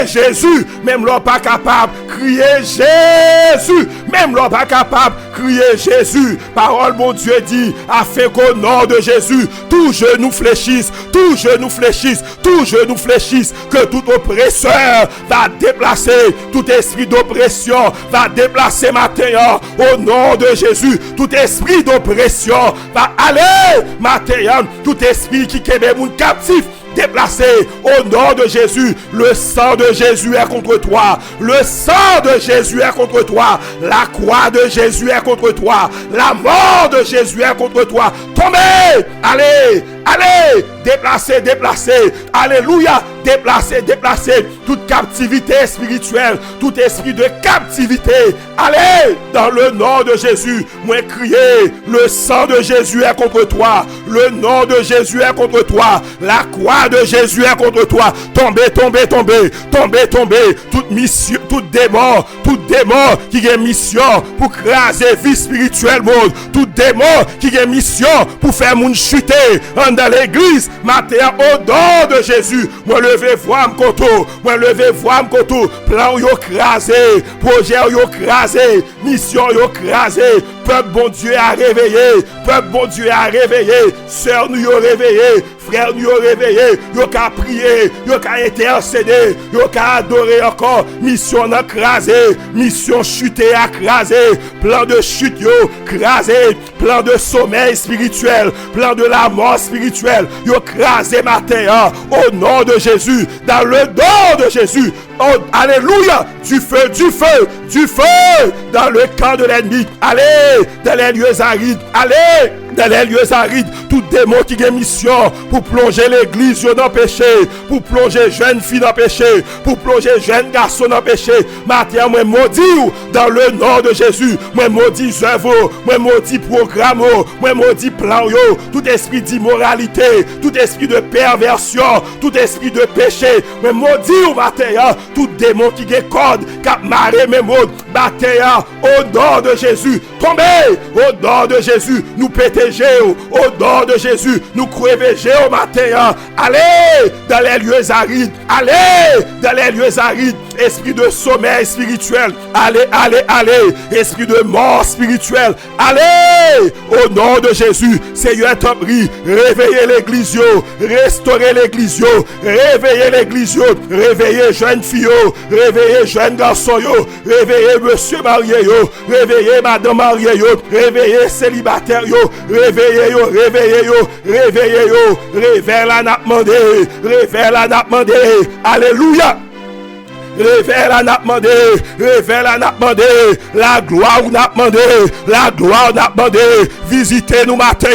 Jésus, même l'homme pas capable, crier Jésus, parole mon Dieu dit, afin qu'au nom de Jésus, tout genou fléchisse, que tout oppresseur va déplacer, tout esprit d'oppression va déplacer matin, au nom de Jésus, tout esprit d'oppression va aller matin, tout esprit qui est mon captif déplacé au nom de Jésus. Le sang de Jésus est contre toi. La croix de Jésus est contre toi. La mort de Jésus est contre toi. Tombez! Allez! Déplacez. Alléluia! Déplacez toute captivité spirituelle, tout esprit de captivité. Allez! Dans le nom de Jésus, moi crier, le sang de Jésus est contre toi. Le nom de Jésus est contre toi. La croix de Jésus est contre toi. Tombez. Toute mission, tout démon qui a mission pour craser vie spirituelle monde. Tout démon qui a mission pour faire moun chuter dans l'église. Matin au nom de Jésus. Moi lever voix m'koto. Plan yo crasé, projet yo crasé, mission yo crasé. Peuple bon Dieu a réveillé. Sœur nous yo réveillé. frères nous réveillés, yo ka prier, yo ka intercéder, yo ka adorer encore. Mission écrasée, mission chutée écrasée, plan de chute yo crasé, plan de sommeil spirituel, plan de la mort spirituelle, yo crasé matin au nom de Jésus, dans le nom de Jésus. Oh, alléluia, du feu, du feu, du feu dans le camp de l'ennemi. Allez dans les lieux arides, allez dans les lieux arides, tout démon qui a mission pour plonger l'église dans le péché, pour plonger jeunes filles dans le péché, pour plonger jeunes garçons dans le péché. Matin, moi maudit dans le nom de Jésus, moi maudit œuvre, moi maudit programme, moi maudit plan, tout esprit d'immoralité, tout esprit de perversion, tout esprit de péché, moi maudit au matin, tout démon qui a code, qui a marré mes mots, matin, au nom de Jésus, tombez, au nom de Jésus, nous péter au nom de Jésus, nous crever au matin. Allez dans les lieux arides, allez dans les lieux arides, esprit de sommeil spirituel, allez, allez, allez, esprit de mort spirituelle, allez au nom de Jésus. Seigneur, t'en prie, réveillez l'église, restaurez l'église, réveillez l'église, réveillez jeunes filles, réveillez jeunes garçons, réveillez monsieur marié, réveillez madame mariée, réveillez célibataire, réveillez yo, réveillez yo, réveillez yo, réveille la n'a demandé, réveille la n'a demandé, alléluia. Réveille la n'a demandé, réveille la n'a demandé, la gloire n'a demandé, la gloire n'a demandé. Visitez nous matin,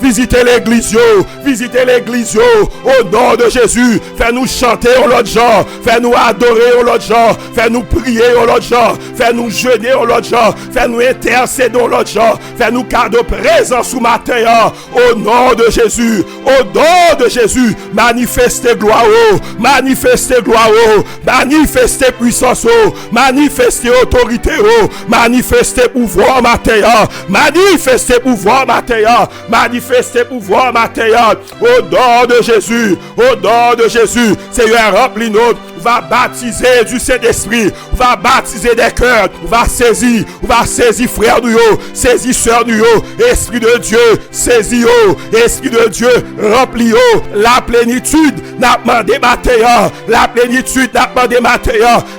visitez l'église, visitez l'église au nom de Jésus. Fais-nous chanter au l'autre genre, fais-nous adorer au l'autre genre, fais-nous prier au l'autre genre, fais-nous jeûner au l'autre genre, fais-nous intercéder au l'autre genre, fais-nous cadeau présent sous matin au nom de Jésus, au nom de Jésus. Manifestez gloire, manifestez gloire, manifestez puissance, manifester autorité, manifester pouvoir matériel, manifester pouvoir matériel, manifester pouvoir matériel au nom de Jésus, au nom de Jésus. Seigneur, remplis-nous, va baptiser du Saint-Esprit, va baptiser des cœurs, va saisir frère nous, saisir soeur nous, Esprit de Dieu, saisis Esprit de Dieu, remplis la plénitude n'a demandé matériel, la plénitude n'a demandé matériel,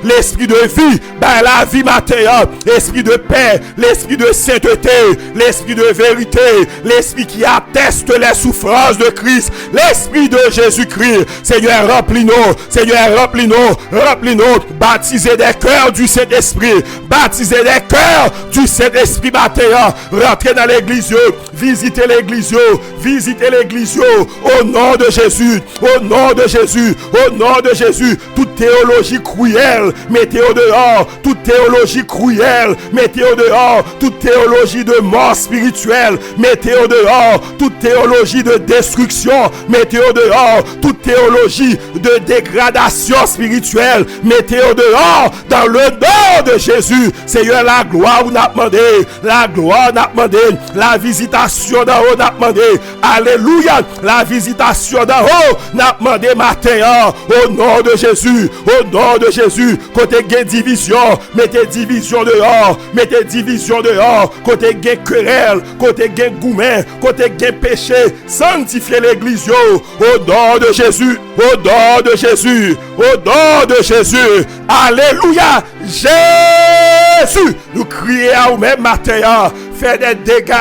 l'esprit de vie, ben la vie matérielle, l'esprit de paix, l'esprit de sainteté, l'esprit de vérité, l'esprit qui atteste les souffrances de Christ, l'esprit de Jésus-Christ. Seigneur, remplis-nous, Seigneur, remplis-nous, remplis-nous, baptisez des cœurs du Saint-Esprit, baptisez des cœurs du Saint-Esprit matériel, rentrez dans l'église, visitez l'église, visitez l'église, au nom de Jésus, au nom de Jésus, au nom de Jésus. Toute théologie cruelle, mettez au dehors, toute théologie cruelle, mettez au dehors, toute théologie de mort spirituelle, mettez au dehors, toute théologie de destruction, mettez au dehors, toute théologie de dégradation spirituelle, mettez au dehors, dans le nom de Jésus. Seigneur, la gloire n'a demandé, la gloire n'a demandé, la visitation d'en haut n'a demandé, alléluia, la visitation d'en haut n'a demandé matin, au nom de Jésus, au nom de Jésus. Côté gain division, mettez division dehors, mettez division dehors, côté gain querelle, côté gain gourmet, côté gain péché, sanctifiez l'église, au nom de Jésus, au nom de Jésus, au nom de Jésus, alléluia, Jésus, nous crions à vous-même matin, faites des dégâts,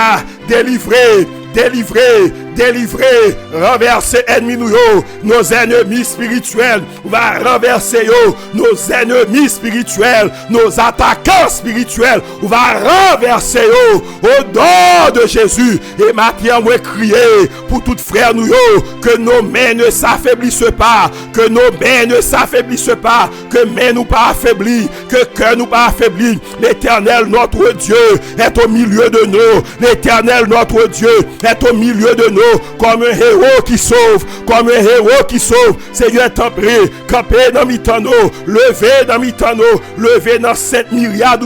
délivrez, délivrez, délivrez, renverser ennemis nous, nos ennemis spirituels, va renverser nos ennemis spirituels, nos attaquants spirituels, va renverser au nom de Jésus. Et maintenant, moi crier pour tout frère nous, que nos mains ne s'affaiblissent pas, que nos mains ne s'affaiblissent pas, que mains nous pas affaiblies, que cœur nous pas affaibli. L'Éternel notre Dieu est au milieu de nous. L'Éternel notre Dieu est au milieu de nous, comme un héros qui sauve, comme un héros qui sauve. Seigneur, t'en prie, campez dans mi-temps, levez dans mi-temps, levez dans 7 milliards,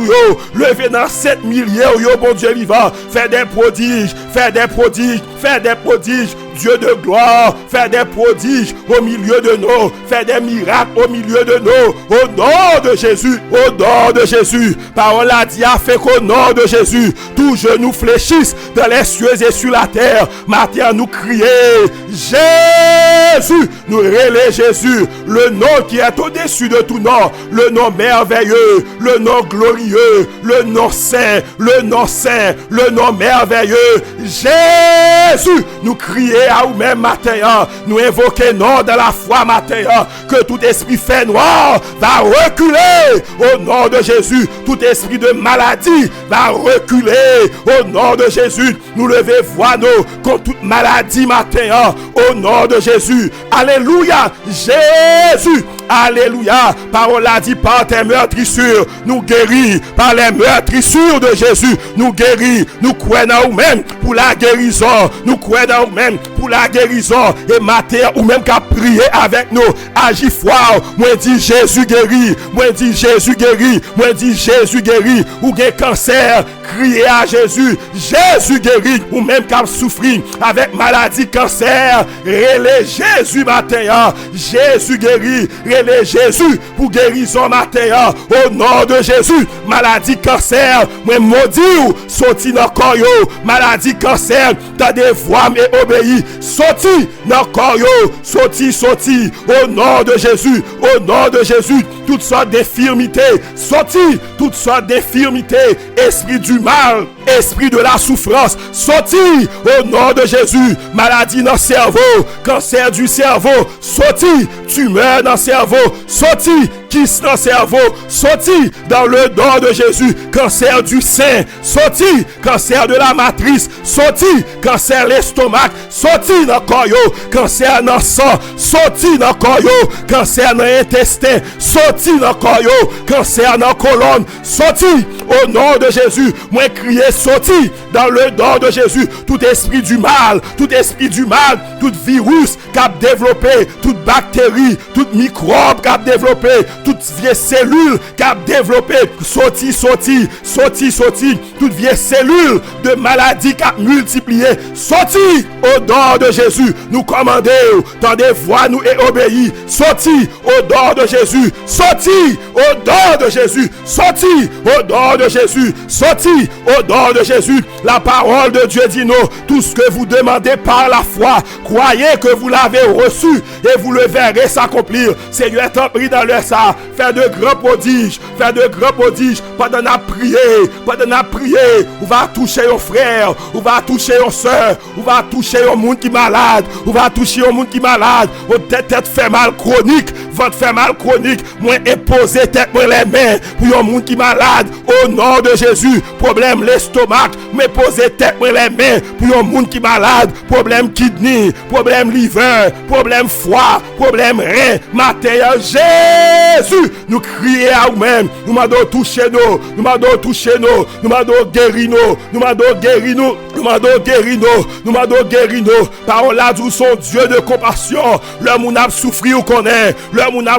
levez dans 7 milliers, bon Dieu vivant, fais des prodiges, fais des prodiges, fais des prodiges. Dieu de gloire, fais des prodiges au milieu de nous, fais des miracles au milieu de nous, au nom de Jésus, au nom de Jésus. Parole a dit, a fait qu'au nom de Jésus, tous genoux fléchissent dans les cieux et sur la terre. Maintenant, nous crions, Jésus. Jésus, nous relais Jésus, le nom qui est au-dessus de tout nom, le nom merveilleux, le nom glorieux, le nom saint, le nom saint, le nom merveilleux. Jésus, nous crier à vous-même matin, nous invoquer non dans la foi matin, que tout esprit fait noir va reculer au nom de Jésus, tout esprit de maladie va reculer au nom de Jésus. Nous lever voix nous contre toute maladie matin, au nom de Jésus. Alléluia, Jésus. Alléluia. Parole a dit par tes meurtrissures, nous guéris. Par les meurtrissures de Jésus, nous guéris. Nous croyons en nous-mêmes pour la guérison. Nous croyons en nous-mêmes pour la guérison. Et matin, ou même qu'à prier avec nous, agis fort. Moi dis Jésus guérit. Moi dis Jésus guérit. Moi dis Jésus guérit. Ou gen cancer, criez à Jésus. Jésus guérit. Ou même qu'à souffrir avec maladie cancer, relais Jésus matin. Jésus guérit. Relais Jésus pour guérison matin. Au nom de Jésus, maladie cancer, moi maudit ou sorti dans corps yo. Maladie cancer, t'as des voix et obéis. Sorti dans corps yo. Sorti. Au nom de Jésus, au nom de Jésus, toutes sortes d'infirmités. Sorti toutes sortes d'infirmités. Esprit du mal, esprit de la souffrance. Sorti au nom de Jésus. Maladie dans le cerveau, cancer du cerveau. Sorti, tumeur dans le cerveau. Sorti, kiss dans le cerveau. Sorti dans le nom de Jésus. Cancer du sein. Sorti, cancer de la matrice. Sorti, cancer de l'estomac. Sorti dans le corps. Cancer dans le sang. Sorti dans le corps. Cancer dans l'intestin. Sorti dans le corps. Cancer dans la colonne. Sorti au nom de Jésus. Moi crier sorti dans le nom de Jésus. Tout esprit du mal, tout virus qui a développé, toute bactérie, toute microbe qui a développé, toute vieille cellule qui a développé, sorti, toute vieille cellule de maladie qui a multiplié, sorti au nom de Jésus. Nous commandons, tendez voix nous et obéis, sorti au nom de Jésus, sorti au nom de Jésus, sorti au nom de Jésus, sorti au nom de Jésus. La parole de Dieu dit nous, tout ce que vous demandez par la foi, croyez que vous l'avez reçu et vous le verrez s'accomplir. Seigneur, t'en prie dans le ça, faire de grands prodiges, pendant la prière, on va toucher un frère, on va toucher un soeur, on va toucher un monde qui est malade, on tête fait mal chronique, votre fait mal chronique, moi imposer tête moi les mains pour un monde qui est malade, au nom de Jésus. Problème l'estomac, mais poser tête moi les mains pour un monde qui est malade, problème kidney, problème liver, problème foie, problème rein, matin, Jésus, nous crions à nous-mêmes, nous m'adons toucher nous, nous m'adons guérir nous, parole là d'où son Dieu de compassion, le moun a souffri ou connaît, le moun a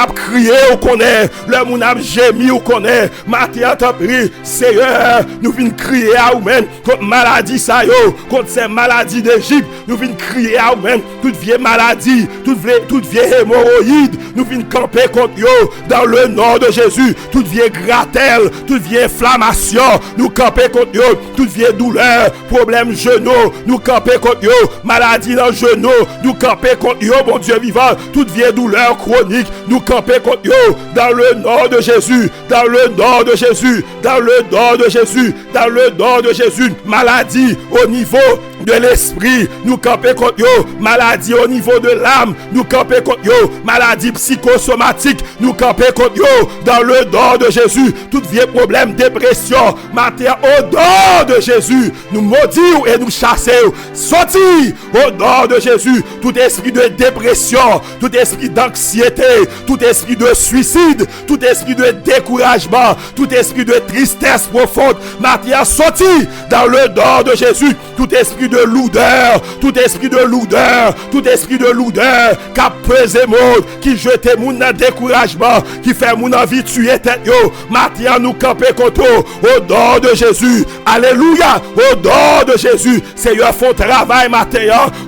crié ou connaît, le moun a gémi ou connaît, matin t'en prie, Seigneur, nous venons crier à nous-mêmes, contre maladie ça yo, contre ces maladies d'Égypte, nous venons crier à nous-mêmes, toute vieille maladie, toute vieille hémorroïde, nous venons camper contre yo, dans le nom de Jésus, toute vieille gratelle, toute vieille inflammation, nous camper contre yo, toute vieille douleur, problème genou, nous camper contre yo, maladie dans le genou, nous camper contre yo, bon Dieu vivant, toute vieille douleur chronique, nous camper contre yo, dans le nom de Jésus, dans le nom de Jésus, maladie au niveau de l'esprit, nous camper contre yo, maladie au niveau de l'âme, nous camper contre yo, maladie psychosomatique, nous camper contre yo, dans le nom de Jésus, tout vieux problème, dépression, matière au nom de Jésus, nous maudissons et nous chassons, sorti au nom de Jésus, tout esprit de dépression, tout esprit d'anxiété, tout esprit de suicide, tout esprit de découragement, tout esprit de tristesse profonde, matière sorti dans le nom de Jésus, tout esprit de lourdeur, qui a pesé monde, qui jette moun dans découragement, qui fait moun envie de tuer tête yo, matière nous camper contre au nom de Jésus, alléluia, au nom de Jésus, Seigneur, font travail matin,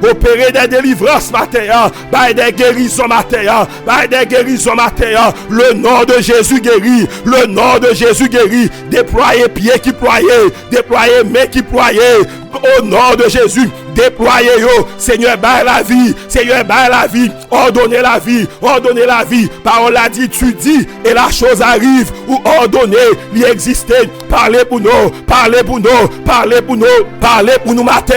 opérer des délivrances matin, by des guérisons matin, le nom de Jésus guérit, déployer pieds qui ployer, déployer mains qui ployer, au nom de Jésus, déployer yo. Seigneur, baille la vie. Seigneur, baille la vie. Ordonnez la vie. Ordonnez la vie. Parole a dit, tu dis, et la chose arrive. Ou ordonner, l'y exister. Parlez pour nous. Parlez pour nous. Parlez pour nous. Parlez pour nous matin.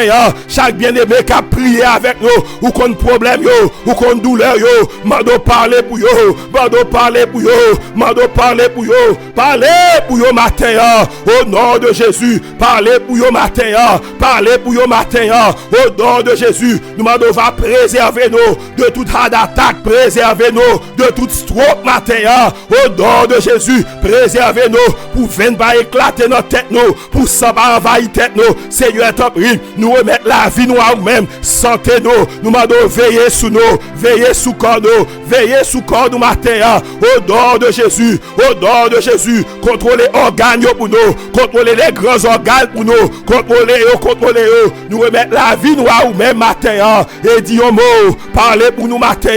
Chaque bien-aimé qui a prié avec nous. Ou qu'on problème yo. Ou qu'on douleur yo. Mando parler pour yo. Mando parler pour yo. Mando parler pour yo. Parlez pour yo matin. Au nom de Jésus. Parlez pour yo matin. Parlez pour yo matin. Au nom de Jésus. Nous mando va préserver nous de toute hard attaque. Préserver nous de toute stroke matin. Au nom de Jésus. Préservez nous pour venir pas éclater notre tête nous. Pour s'en pas envahir tête nous. Seigneur, t'en prie. Nous remettre la vie nous à nous-mêmes. Santé nous. Nous mando veiller sous nous. Veiller sous corps nous. Veiller sous corps nous matin. Au nom de Jésus. Au nom de Jésus. Contrôler organes pour nous. Contrôler les grands organes pour nous. Contrôler eux. Contrôler eux. Nous remettre la vie nous à nous-mêmes matin. Et dis un mot. Parlez pour nous matin.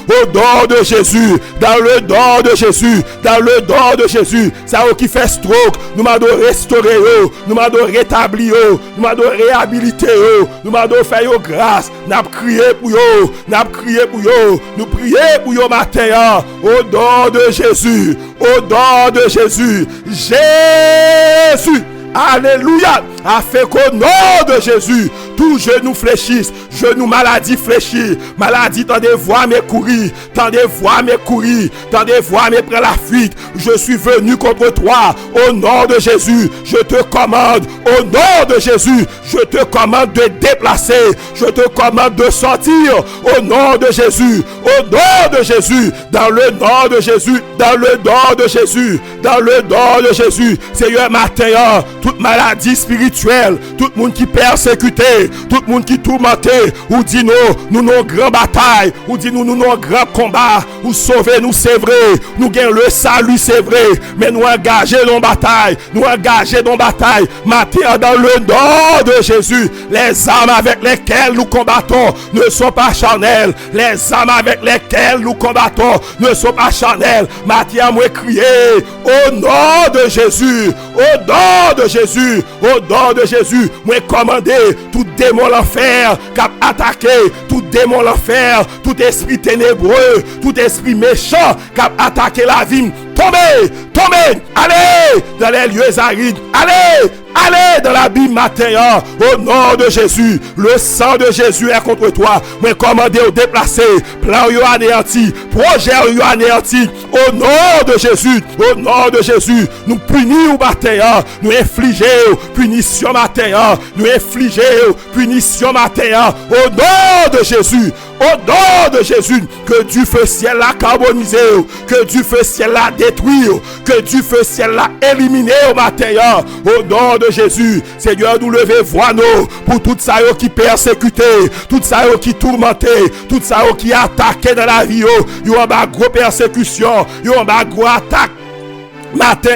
Au nom de Jésus. Dans le nom de Jésus. Dans le nom de Jésus. Ça qui fait stroke. Nous m'adons restaurer eux. Nous m'adons rétablir eux. Nous m'adons réhabiliter eux. Nous m'adons faire grâce. Nous avons crié pour eux. Nous avons crié pour eux. Nous prions pour eux matin. Au nom de Jésus. Au nom de Jésus. Jésus. Alléluia. Afin qu'au nom de Jésus, tout genou fléchisse, genou maladie fléchit, maladie tendez voir mes courir, tendez voir mes courir, tendez voir mes prendre la fuite. Je suis venu contre toi au nom de Jésus. Je te commande au nom de Jésus. Je te commande de déplacer. Je te commande de sortir au nom de Jésus. Au nom de Jésus. Dans le nom de Jésus. Dans le nom de Jésus. Dans le nom de Jésus. Seigneur, matin, toute maladie spirituelle, tout le monde qui persécuté, tout le monde qui tourmenté, ou dit nous nos grandes batailles, ou dit nous nos grands combats, ou sauver nous c'est vrai, nous gagnons le salut c'est vrai, mais nous engager dans bataille, nous engager dans bataille, matin dans le nom de Jésus, les armes avec lesquelles nous combattons ne sont pas charnelles, les armes avec lesquelles nous combattons ne sont pas charnelles, matin moi crier au nom de Jésus, au nom de Jésus, au nom de Jésus, moi commander tout démon l'enfer qui a attaqué, tout démon l'enfer, tout esprit ténébreux, tout esprit méchant qui a attaqué la vie, tombez, tombez, allez dans les lieux arides, allez dans l'abîme matin, au nom de Jésus. Le sang de Jésus est contre toi. Moi commandé au déplacer, plan yo anéanti, projet yo anéanti, au nom de Jésus, au nom de Jésus. Nous punir au matin, nous infliger punition matin, nous infliger punition matin, au nom de Jésus. Au nom de Jésus, que du feu ciel l'a carbonisé, que du feu ciel l'a détruit, que du feu ciel l'a éliminé au matin, au nom de Jésus. Seigneur, nous levez voix nous pour tout ça qui persécuté, tout ça qui tourmenté, tout ça qui attaqué dans la vie, yo en bas gros persécution, yo en bas gros attaque. Matin,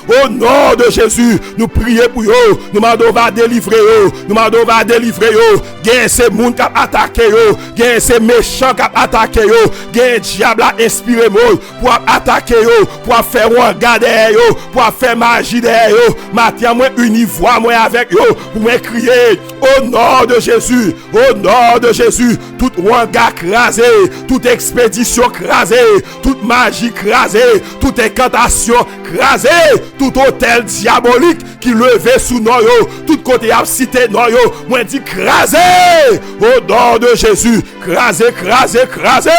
au nom de Jésus, nous prions pour eux, nous demandons va délivrer eux, nous demandons va délivrer eux. Gain ces gens qui ont attaqué eux, gain ces méchants qui ont attaqué eux, gain diable a inspiré eux pour attaquer eux, pour faire un garder eux, pour faire magie derrière eux. Matin, moi uni voix moi avec eux pour me crier au nom de Jésus, au nom de Jésus, tout wanga crasé, toute expédition crasée, toute magie crasée, toute incantation crasé, tout hôtel diabolique qui levait sous nous, tout côté a cité nous, moi dit crasé au nom de Jésus, crasé, crasé, crasé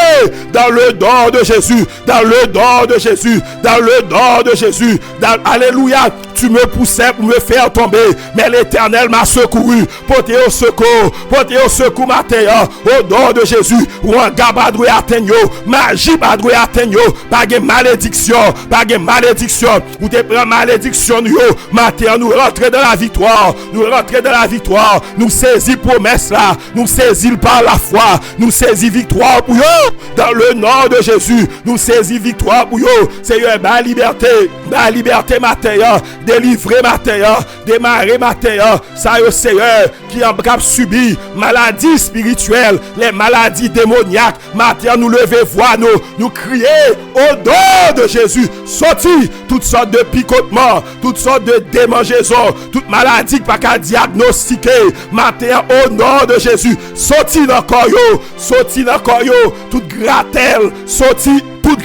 dans le nom de Jésus, dans le nom de Jésus, dans le nom de Jésus, dans alléluia. Tu me poussais pour me faire tomber, mais l'Éternel m'a secouru. Portez au secours matin, au nom de Jésus. Ou un gars badoué atteint, magie badoué atteint, pas de malédiction, pas de malédiction. Ou te prends malédiction, matin, nous rentrons dans la victoire, nous rentrons dans la victoire, nous saisis promesse là, nous saisis par la foi, nous saisis victoire pour eux, dans le nom de Jésus, nous saisis victoire pour eux, Seigneur, ma liberté. ma liberté matin, délivrer matin, démarrer matin, ça yo Seigneur qui a subi maladie spirituelle, les maladies démoniaques, matin nous lever voix nous crier au nom de Jésus, sorti toutes sortes de picotements, toutes sortes de démangeaisons, toute maladie pas qu'à diagnostiquer, matin au nom de Jésus, sorti dans corps yo, sorti dans corps yo, toute grattelle, sorti toute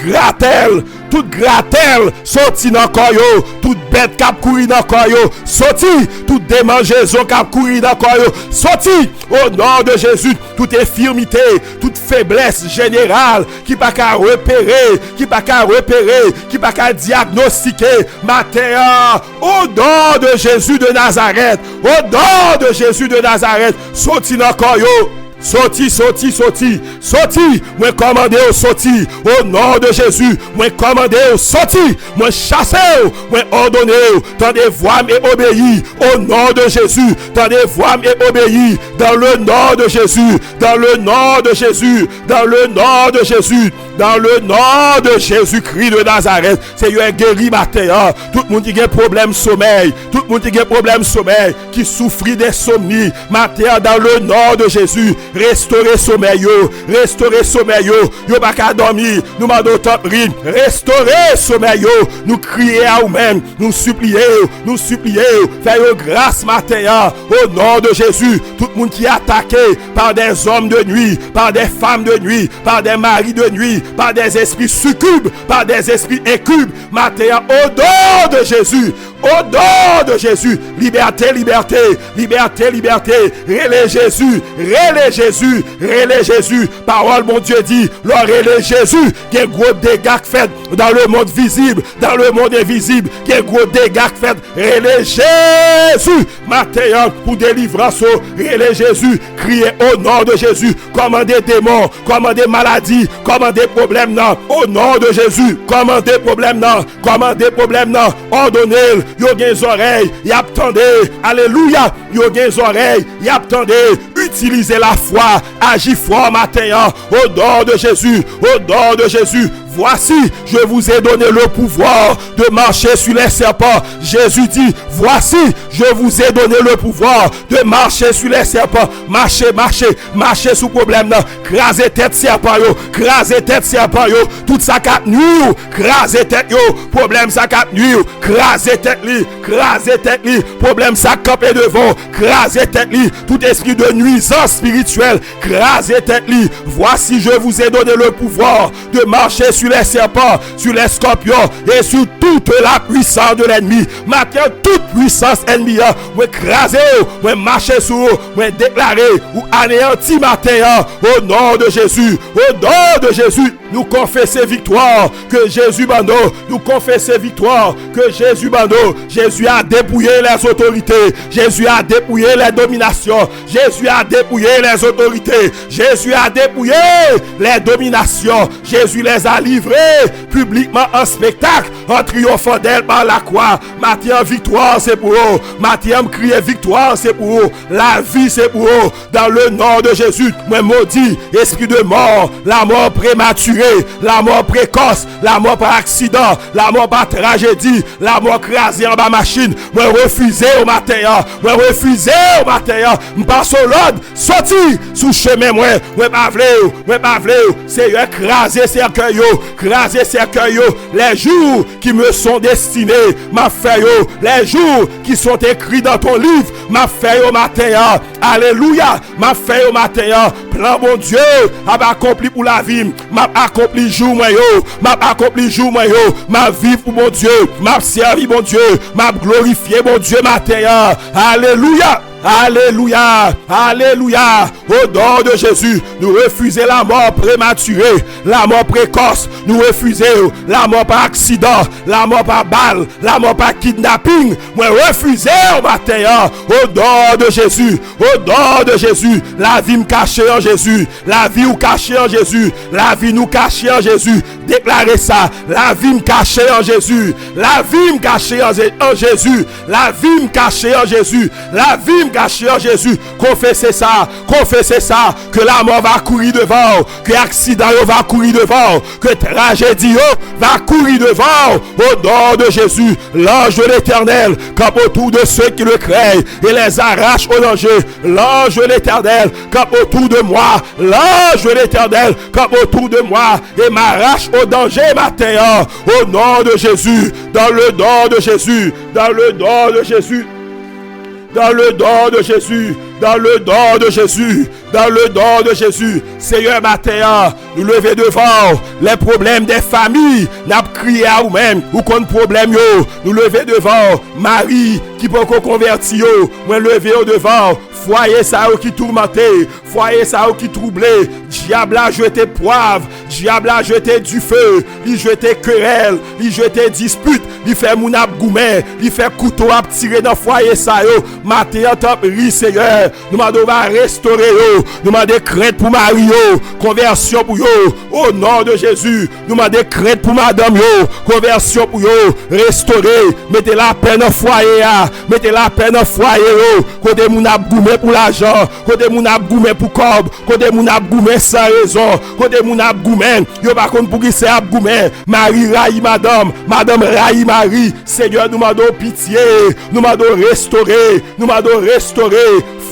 grattelle, sorti dans corps yo, toute bête qui a couru dans corps yo, sorti toute démangeaison qui a couru dans corps yo, sorti au nom de Jésus, toute infirmité, toute faiblesse générale qui pas qu'à repérer, qui pas qu'à diagnostiquer, matin au nom de Jésus de Nazareth, au nom de Jésus de Nazareth, sorti dans corps yo. Sorti, moi commandé au sorti, au nom de Jésus, moi commandé au sorti, moi chassé, moi ordonné, tendez voix et obéis, au nom de Jésus, tendez voix et obéis, dans le nom de Jésus, dans le nom de Jésus, dans le nom de Jésus, dans le nom de Jésus-Christ de Nazareth. Seigneur guéri matin, tout le monde qui a problème sommeil, tout le monde qui a problème sommeil, qui souffre d'insomnie, matin dans le nom de Jésus. Restaurer sommeil yo pas qu'à dormir, nous mandons tant rime, restaurer sommeil yo, nous crier à vous-même, nous supplier, faire grâce matin, au nom de Jésus, tout le monde qui est attaqué par des hommes de nuit, par des femmes de nuit, par des maris de nuit, par des esprits succubes, par des esprits incubes, matin, au nom de Jésus, au nom de Jésus, liberté, relais Jésus, parole mon Dieu dit, leur relais Jésus, qui est gros dégâts fait dans le monde visible, dans le monde invisible, qui est gros dégâts fait, relais Jésus, matin pour délivrance, relais Jésus, criez au nom de Jésus, commandez démons, commandez maladies, commandez problèmes non, au nom de Jésus, commandez problèmes non, ordonnez, yo gen oreilles, y attendez, alléluia, yo gen oreilles, y attendez, utilisez la foi, agis fort matin, au nom de Jésus, voici, je vous ai donné le pouvoir de marcher sur les serpents. Jésus dit, voici, je vous ai donné le pouvoir de marcher sur les serpents. Marchez sous problème. Crasez tête serpent yo, tout ça qu'a nuit, crasez tête yo, problème ça qu'a nuit, crasez tête li, problème ça campé devant, crasez tête li, tout esprit de nuisance spirituelle, crasez tête li. Voici, je vous ai donné le pouvoir de marcher sur les serpents, sur les scorpions et sur toute la puissance de l'ennemi. Maintenant, toute puissance ennemie, vous écrasez, vous marchez sur, vous déclarez, ou anéanti matin, au nom de Jésus, nous confessons victoire que Jésus bando, Jésus a dépouillé les autorités, Jésus a dépouillé les dominations, Jésus a dépouillé les autorités, Jésus a dépouillé les dominations, Jésus les a livrés publiquement en spectacle, en triomphant d'elle par la croix. Matin, victoire c'est pour eux, matin, crier victoire c'est pour eux, la vie c'est pour eux, dans le nom de Jésus. Moi maudit esprit de mort, la mort prématurée, la mort précoce, la mort par accident, la mort par tragédie, la mort crasée en bas machine. Moi refusé au matin, m'passe au l'ordre, sorti sous chemin moi pas vle, c'est écraser cercueil yo, les jours qui me sont destinés, ma fait yo, les jours qui sont écrits dans ton livre, ma fait yo matin, alléluia, ma fait yo matin, plan bon Dieu, a accompli pour la vie, m'a accompli jour moi yo, m'a vivre pour mon Dieu, m'a servi mon Dieu, m'a glorifié mon Dieu matin, alléluia. Alléluia, au nom de Jésus, nous refusons la mort prématurée, la mort précoce, nous refusons la mort par accident, la mort par balle, la mort par kidnapping, nous refusons au matin, au nom de Jésus, la vie me cachée en Jésus, la vie nous cachée en Jésus, la vie nous cachée en Jésus, déclarez ça, la vie me cachée en Jésus, la vie me cachée en Jésus, la vie me cachée en Jésus, la vie problème caché en Jésus. Confessez ça, que la mort va courir devant, que l'accident va courir devant, que tragédie va courir devant. Au nom de Jésus, l'ange de l'Éternel campe autour de ceux qui le craignent et les arrache au danger. L'ange de l'Éternel campe autour de moi. L'ange de l'Éternel campe autour de moi et m'arrache au danger matin. Au nom de Jésus, dans le nom de Jésus, dans le nom de Jésus. Dans le nom de Jésus, dans le nom de Jésus, dans le nom de Jésus. Seigneur, matin, nous lever devant les problèmes des familles. N'a crié à vous-même, ou qu'on problème yo. Nous lever devant Marie qui peut convertir yo. Moi lever au devant foyer ça qui tourmenté, foyer ça qui troublé. Diable a jeté poivre, diable a jeté du feu, il jeté querelle, il jeté dispute, il fait moun ap goumen, il fait couteau ap tirer dans foyer ça yo. Matin top ri Seigneur, nous m'avons restaurer yo, nous m'avons crainte pour Marie yo, conversion pour yo. Au nom de Jésus, nous m'avons crainte pour madame yo, conversion pour yo, restaurer, mettez la paix dans foyer a, mettez la paix dans foyer yo, côté moun ap goumen pour l'argent, côté moun ap goumen pour corps, côté moun ap goumen sans raison, côté moun ap goumen, yo pas contre pour qui c'est ap goumen. Marie raille madame, madame raille Marie. Seigneur, nous m'avons pitié, nous m'avons restauré, nous m'avons restauré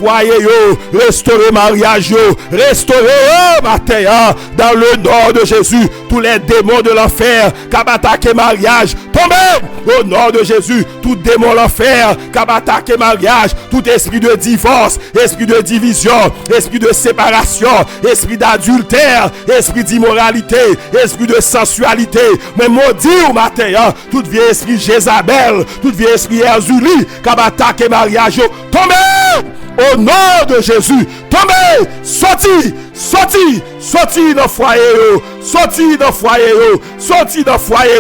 foyer yo, restaurer mariage yo, restaurer matin dans le nom de Jésus. Tous les démons de l'enfer qui ont attaqué mariage, tombez au nom de Jésus. Tout démon de l'enfer qui a attaqué mariage, tout esprit de divorce, esprit de division, esprit de séparation, esprit d'adultère, esprit d'immoralité, esprit de sensualité, mais maudit au matin, tout vieux esprit Jézabel, tout vieux esprit Erzuli qui a attaqué mariage, tombez au nom de Jésus. Tombez, sorti, sorti, sorti dans le foyer, sorti dans le foyer, sorti dans le foyer,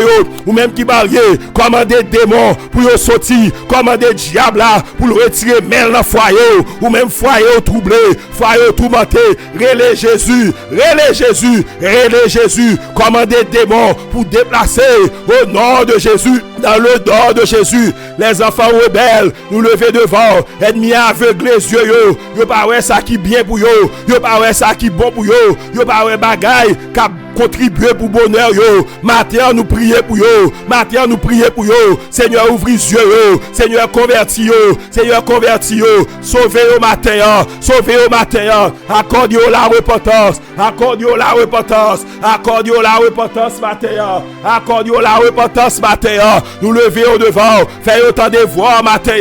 ou même qui marié, commandez démons pour y sortir, commandez diable là pour le retirer mêle dans le foyer, ou même foyer troublé, foyer tourmenté, relais Jésus, relais Jésus, relais Jésus, commandez démons pour déplacer au nom de Jésus, dans le nom de Jésus. Les enfants rebelles, nous lever devant, ennemis aveuglés les yeux, yo pas ouais ça qui bien pour yo pas ouais ça qui bon pour yo pas ouais bagaille qui contribuer pour bonheur yo. Matin nous prier pour yo, matin nous prier pour yo. Seigneur ouvre les yeux yo, Seigneur convertis yo, Seigneur convertis yo, sauvez au matin, sauvez au matin, accorde yo la repentance, accorde yo la repentance, accorde yo la repentance matin, accorde yo la repentance matin. Nous lever au devant, fais autant de voix matin,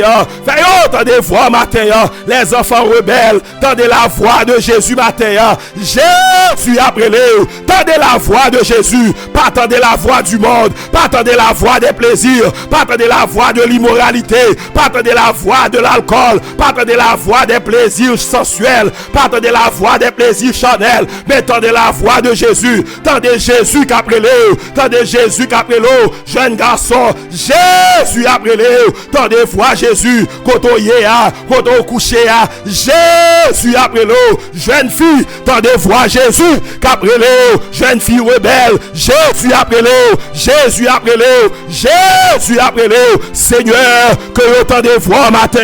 fais autant de voix matin. Les enfants rebelles, tendez la voix de Jésus matin. Jésus après les, tendez la voix de Jésus, pas tendez la voix du monde, pas tendez la voix des plaisirs, pas tendez la voix de l'immoralité, pas tendez la voix de l'alcool, pas tendez la voix des plaisirs sensuels, pas tendez la voix des plaisirs charnels, mais tendez la voix de Jésus, tendez Jésus qu'après l'eau, tendez Jésus qu'après l'eau, jeune garçon, Jésus après l'eau, tendez voix Jésus, koto yéa, koto couché à, Jésus après l'eau, jeune fille, tendez voix Jésus qu'après l'eau, jeune fille rebelle, Jésus après l'eau, Jésus après l'eau, Jésus après l'eau. Seigneur, que vous entendez voix matin,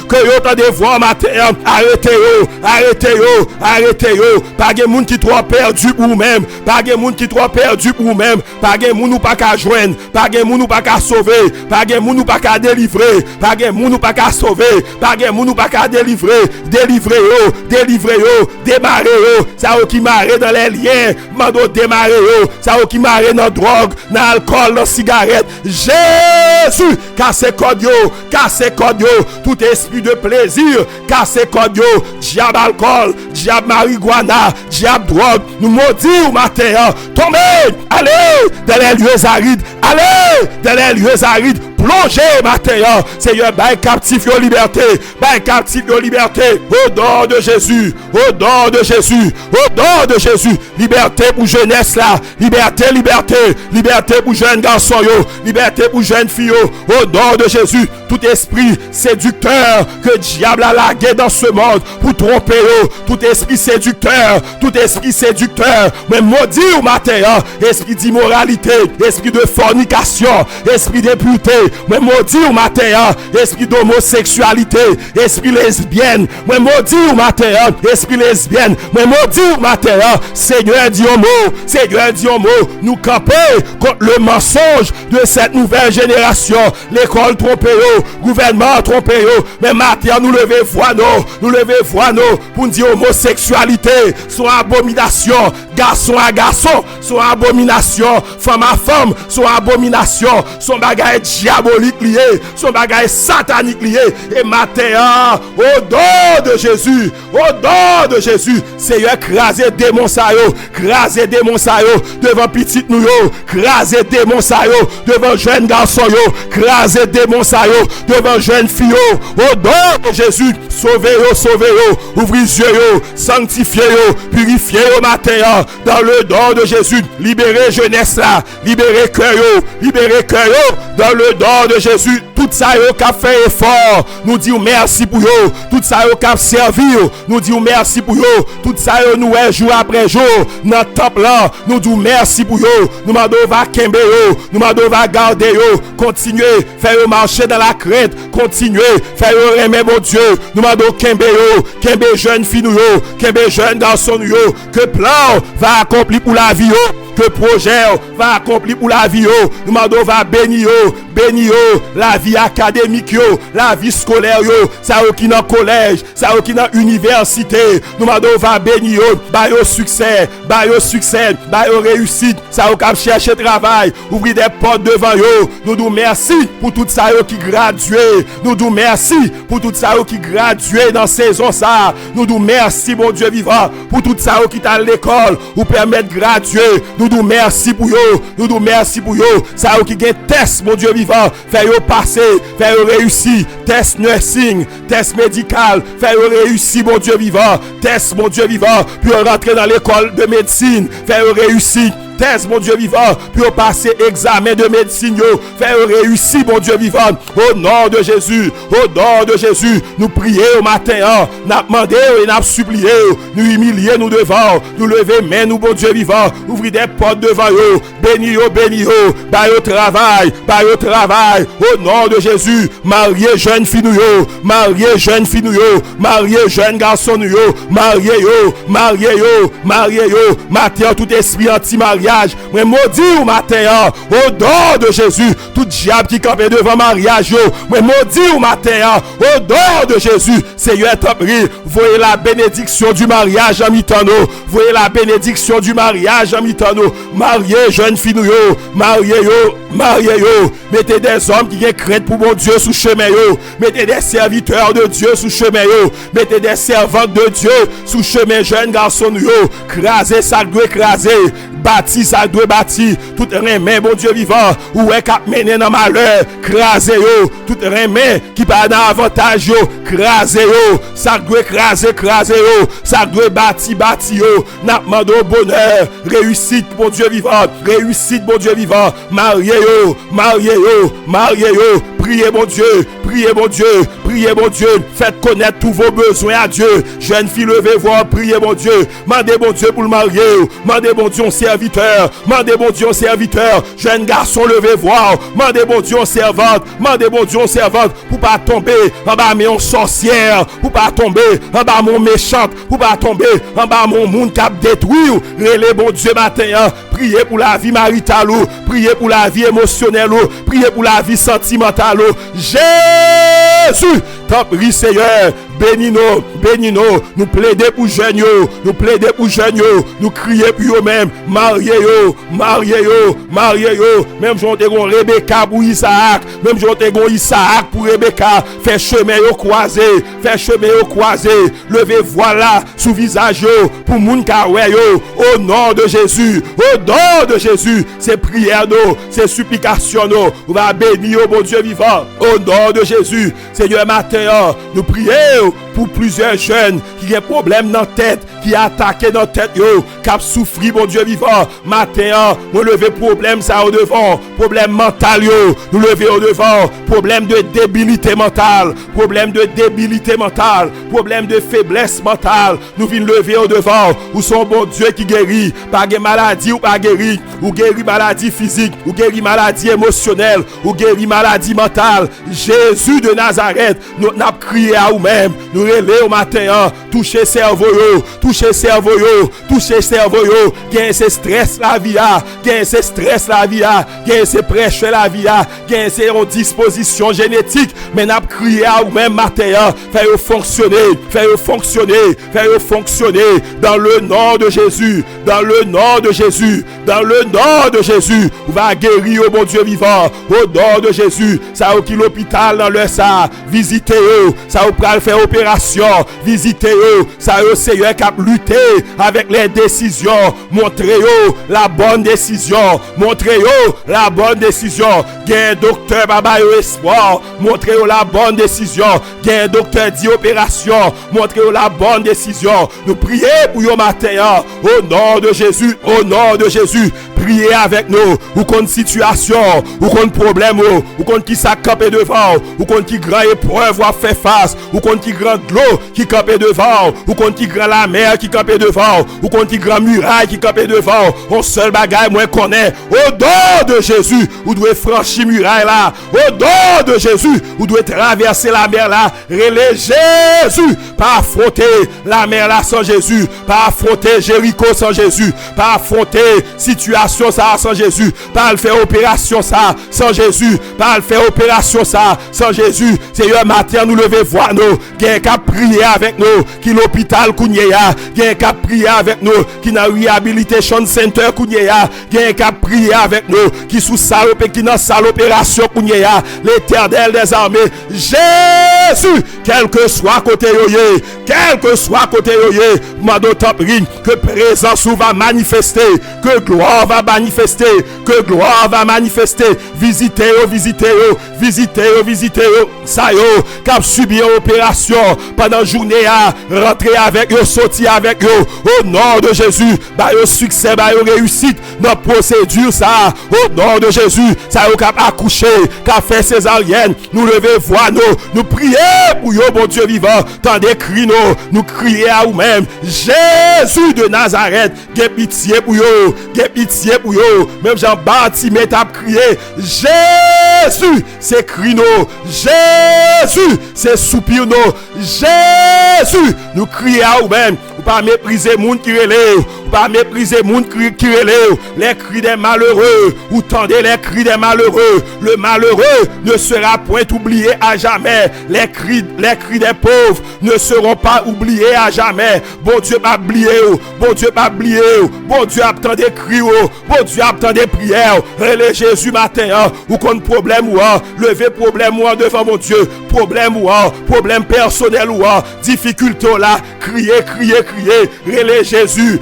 que vous entendez voix matin, arrêtez-vous, arrêtez-vous, arrêtez-vous. Pas de monde qui trop perdu pour vous-même, pas de monde qui trop perdu pour vous-même, pas de monde ou pas qu'à joindre, pas de monde ou pas qu'à sauver, pas de monde ou pas qu'à délivrer, pas de monde ou pas qu'à sauver, pas de monde ou pas qu'à délivrer, délivrez-vous, délivrez-vous, démarrez-vous, ça qui marre dans les liens, mando démarrer ça qui marre dans drogue, dans alcool, dans cigarette. Jésus, cassez code, cassez code, tout esprit de plaisir, cassez code, diable alcool, diable marijuana, diable drogue, nous maudit au matin, tombez, allez dans les lieux arides, allez dans les lieux arides, plongez matin, Seigneur, bail captif en liberté, bail captif en liberté, au nom de Jésus, au nom de Jésus, au nom de Jésus, liberté pour jeunesse là, liberté, liberté, liberté pour jeunes garçons yo, liberté pour jeunes filles yo, au nom de Jésus. Tout esprit séducteur que diable a lagué dans ce monde pour tromper yo, tout esprit séducteur, mais maudit au matin, esprit d'immoralité, esprit de fornication, esprit d'impureté, moi maudit ou matin, esprit d'homosexualité, esprit lesbienne, moi maudit ou matin, esprit lesbienne, moi maudit ou matin, Seigneur dit un mot, Seigneur dit un mot, nous camper contre le mensonge de cette nouvelle génération, l'école trompée, gouvernement trompé, mais matin nous lever voix nous, pour nous dire homosexualité, son abomination, garçon à garçon, son abomination, femme à femme, son abomination, son bagage diabolique lié, son bagage satanique lié, et matin, au don de Jésus, Seigneur, craser démon sa yo, craser démon sa yo, devant petit nous yo, craser démon sa yo, devant jeune garçon yo, craser démon sa yo, devant jeune fille yo, au don de Jésus, sauvez yo, ouvrez yeux yo, sanctifiez yo, purifiez yo matin, dans le don de Jésus, libérez jeunesse là, libérez cœur yo, dans le don de Jésus, tout ça yo qui a fait effort, nous disons merci pour yo, tout ça yo qui a servi, nous disons merci pour yo, tout ça yo nous jour après jour, dans le temple là, nous disons merci pour yo, nous m'en va kembe yo, nous m'en va garder yo, continuer, faire yo marcher dans la crainte, continuer, faire yo aimer mon Dieu, nous m'en kembe yo, kembe jeune fille yo, kembe jeune garçon yo, que plan va accomplir pour la vie yo, que projet va accomplir pour la vie yo, nous m'en va bénir yo, la vie académique yo, la vie scolaire yo, ça yo qui dans collège, ça yo qui dans université, nous m'en va bénir yo, ba yo succès, ba yo réussite, ça yo cap chercher travail, ouvrir des portes devant yo, nous disons merci pour tout ça yo qui gradué, nous disons merci pour tout ça yo qui gradué dans saison ça, nous disons merci bon Dieu vivant pour tout ça yo qui t'a l'école ou permettre graduer, nous disons merci pour yo, ça yo qui gagne test mon Dieu vivant, faire yo passer, faire yo réussir, test nursing, test médical, faire yo réussir mon Dieu vivant, test mon Dieu vivant, puis rentrer dans l'école de médecine, faire yo réussir, test mon Dieu vivant, puis passer examen de médecine, faire réussir mon Dieu vivant, au nom de Jésus, nous prions au matin, nous demandons et nous supplions, nous humilions nous devant, nous lever main nous bon Dieu vivant, ouvrir des portes devant eux, bénis eux, bah au travail, au nom de Jésus, mariez jeune fille nous, mariez jeune garçon nous, mariez yo, matin tout esprit anti-mariage, moi maudit au matin, au nom de Jésus, tout diable qui campe devant mariage, moi maudit au matin, au nom de Jésus, Seigneur t'en prie, voyez la bénédiction du mariage en mi-temps, voyez la bénédiction du mariage en mi-temps, mariez jeune fille nous, mariez yo, mettez des hommes qui ont crainte pour mon Dieu sous chemin yo, mettez des serviteurs de Dieu sous chemin yo, mettez des servantes de Dieu sous chemin jeune garçon yo, craser ça doit écraser, bâti ça doit bâti, tout remet mon Dieu vivant, ou est cap mené dans malheur, craser yo, tout remet qui pas dans avantage yo, craser yo, ça doit écraser yo, ça doit bâti yo, n'a demandé bonheur, réussite mon Dieu vivant, mariez yo, priez mon Dieu, faites connaître tous vos besoins à Dieu, jeune fille levez voir, priez mon Dieu, mandez mon Dieu pour le marier, mandez mon Dieu serviteur, jeune garçon levez voir, mandez mon Dieu servante, pour pas tomber en bas mon sorcière, pour pas tomber en bas mon méchante, pour pas tomber en bas mon monde cap détruit, relais bon Dieu matin, priez pour la vie maritale, priez pour la vie émotionnelle, priez pour la vie sentimentale, Jésus, t'en prie Seigneur, bénis-nous, nous plaidons pour jeunes, nous crions pour eux-mêmes, mariez yo, même j'en ai Rebecca pour Isaac, pour Rebecca, fait chemin yo croisé, levez voilà sous visage yo, pour moun ka wè yo, au nom de Jésus, c'est prière nous, c'est supplication nous, on va bénir au bon Dieu vivant, au nom de Jésus, Seigneur matin, nous prions pour plusieurs jeunes qui ont des problèmes dans la tête, qui attaqué dans tête yo, qui a souffri, bon Dieu vivant. Matin, nous lever problème ça au devant, problème mental yo, nous lever au devant, problème de débilité mentale, problème de débilité mentale, problème de faiblesse mentale, nous venons lever au devant. Ou son bon Dieu qui guérit, pas de maladie ou pas guéri, ou guérit maladie physique, ou guérit maladie émotionnelle, ou guérit maladie mentale. Jésus de Nazareth, nous n'avons crié à nous-mêmes, nous relevons au matin, toucher cerveau yo, toucher cerveau yo, toucher cerveau yo, gain ce stress la vie a, gain ce stress la vie a, gain ce prêche la vie a, gain ce disposition génétique, mais n'a crié à nous-mêmes matin, faire fonctionner, faire fonctionner, faire fonctionner dans le nom de Jésus, dans le nom de Jésus, dans le nom de Jésus, on va guérir au bon Dieu vivant, au nom de Jésus, ça au qui l'hôpital dans le ça, visitez eux, ça au pral faire opération, visitez eux, ça au Seigneur qui a lutté avec les décisions, montrez-eux la bonne décision, montrez-eux la bonne décision, gain docteur baba yo espoir, montrez-eux la bonne décision, gain docteur dit opération, montrez-eux la bonne décision, nous prions pour yo matin, au nom de Jésus, au nom de Jésus, priez avec nous, ou contre situation, ou contre problème, ou contre qui ça campé devant, ou contre qui grand épreuve va faire face, ou contre qui grand l'eau qui campé devant, ou contre qui grand la mer qui campé devant, ou contre qui grand muraille qui campé devant, on seul bagaille moi connaît, au nom de Jésus, vous devez franchir muraille là, au nom de Jésus, vous devez traverser la mer là, relais Jésus, pas affronter la mer là sans Jésus, pas affronter Jéricho sans Jésus, pas affronter situation ça sans Jésus, pas le faire opération ça sans Jésus, pas le faire opération ça sans Jésus. Seigneur matin nous lever voir nous, quelqu'un qui a prié avec nous, qui l'hôpital Kounyea, quelqu'un qui a prié avec nous, qui n'a rehabilitation center Kounyea, quelqu'un qui a prié avec nous, qui sous salle qui dans salle opération Kounyea, l'Éternel des armées, Jésus, quel que soit côté yoye, quel que soit côté yoye, mando tapri, que présence va manifester, que gloire va manifester, que gloire va manifester, visitez-vous, visitez-vous, visitez-vous, visitez-vous, ça yo, cap subi une opération pendant journée à rentrer avec eux, sortir eux, au nom de Jésus, bah yo succès, bah yo réussite, notre procédure ça, au nom de Jésus, ça yo cap accoucher, cap faire césarienne, nous lever voir nous prier pour yo, bon Dieu vivant, tendez cri nous crier à nous-mêmes, Jésus de Nazareth, get pitié pour yo, get pitié pour yo, même Jean-Baptiste t'a crié, Jésus, c'est cri nous, Jésus, c'est soupir nous, Jésus, nous crier à nous-mêmes, ou pas mépriser monde qui relève, ou pas mépriser monde qui relève, les cris des malheureux, ou tendez les cris des malheureux, le malheureux ne sera point oublié à jamais, les cris des pauvres ne seront pas oubliés à jamais, bon Dieu pas oublié, bon Dieu pas oublié, bon Dieu attend des cris, bon Dieu attend des prières, relève Jésus matin, ou qu'on problème ou lever problème ou devant mon Dieu, problème ou problème personnel ou difficulté là, crier, relève Jésus,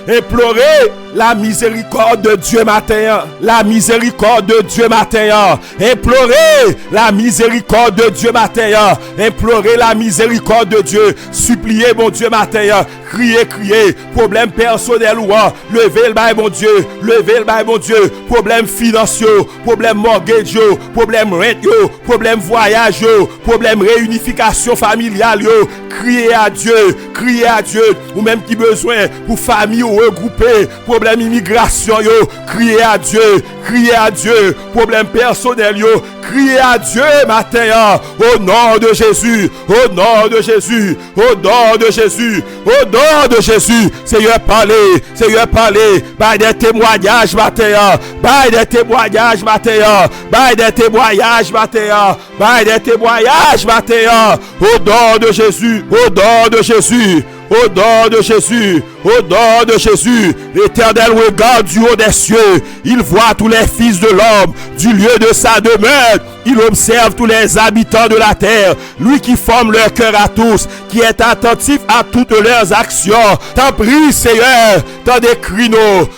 implorer la miséricorde de Dieu matin, la miséricorde de Dieu matin, implorer la miséricorde de Dieu matin, implorer la miséricorde de Dieu, supplier mon Dieu matin, crier, problème personnel ou lever le bail mon Dieu, problème financier, problème mortgage, problème rent, problème voyage, problème réunification familiale, crier à Dieu, ou même qui besoin pour famille ou regrouper, problème immigration, crier à Dieu, problème personnel, crier à Dieu matin, au nom de Jésus, au nom de Jésus, au nom de Jésus, au nom de Jésus, Seigneur parlez, by des témoignages matin, by des témoignages matin, by des témoignages matin, by des témoignages matin, au nom de Jésus, au nom de Jésus. Au nom de Jésus, au nom de Jésus, l'Éternel regarde du haut des cieux, il voit tous les fils de l'homme, du lieu de sa demeure, il observe tous les habitants de la terre, lui qui forme leur cœur à tous, qui est attentif à toutes leurs actions. T'en prie Seigneur, t'en des cris nous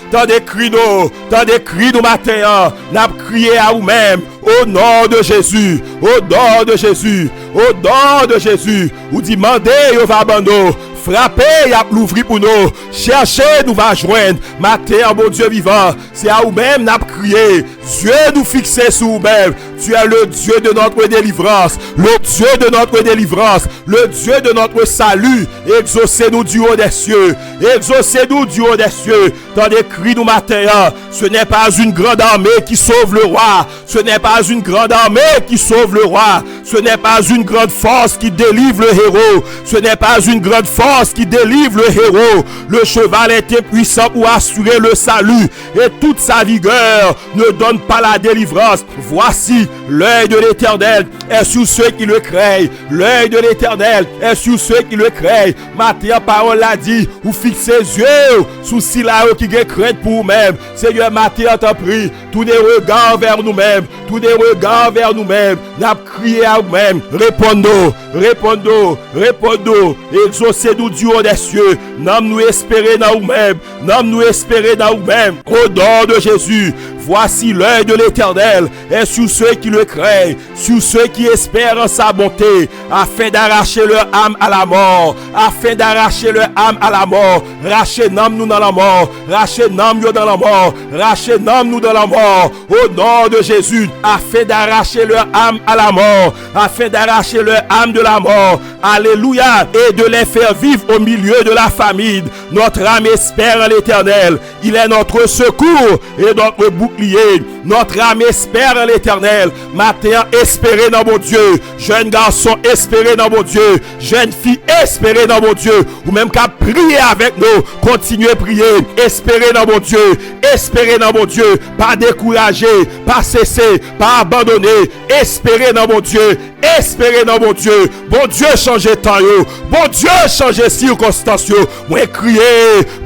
matin, n'a crié à nous-mêmes, au nom de Jésus, au nom de Jésus, au nom de Jésus, ou demandez au vabando, Frappez, il a l'ouvrir pour nous. Cherchez, nous va joindre. Matin, mon Dieu vivant, c'est à vous-même n'a crié. Dieu nous fixer sur vous-même. Tu es le Dieu de notre délivrance, le Dieu de notre délivrance, le Dieu de notre salut. Exaucez-nous du haut des cieux. Exaucez-nous du haut des cieux. Dans des cris nous matin, ce n'est pas une grande armée qui sauve le roi. Ce n'est pas une grande armée qui sauve le roi. Ce n'est pas une grande force qui délivre le héros. Ce n'est pas une grande force qui délivre le héros. Le cheval est impuissant pour assurer le salut. Et toute sa vigueur ne donne pas la délivrance. Voici, l'œil de l'Éternel est sur ceux qui le craignent. L'œil de l'Éternel est sur ceux qui le craignent. Matin, parole l'a dit, vous fixez les yeux sous ceux-là qui craignent pour vous-même. Seigneur, matin, t'en prie, tous les regards vers nous-mêmes, tous les regards vers nous-mêmes. N'a crié à nous-mêmes. Répondons, répondons, répondons. Exaucez-nous du haut des cieux. Nous espérer dans nous-mêmes. Nous espérer dans nous-mêmes. Au nom de Jésus. Voici l'œil de l'Éternel est sur ceux qui le craignent, sur ceux qui espèrent en sa bonté, afin d'arracher leur âme à la mort, afin d'arracher leur âme à la mort. Rachez-nous dans la mort, rachez-nous dans la mort, rachez-nous dans la mort, au nom de Jésus, afin d'arracher leur âme à la mort, afin d'arracher leur âme de la mort. Alléluia, et de les faire vivre au milieu de la famine. Notre âme espère en l'Éternel, il est notre secours et notre bouclier. Notre âme espère en l'Éternel. Matin, espérez dans mon Dieu. Jeune garçon, espérez dans mon Dieu. Jeune fille, espérez dans mon Dieu. Ou même qu'à prier avec nous. Continuez à prier. Espérez dans mon Dieu. Espérez dans mon Dieu. Pas décourager, pas cesser, pas abandonner. Espérez dans mon Dieu. Espérez dans mon Dieu. Bon Dieu, changez temps yo. Bon Dieu, changez circonstances yo. Moi crier.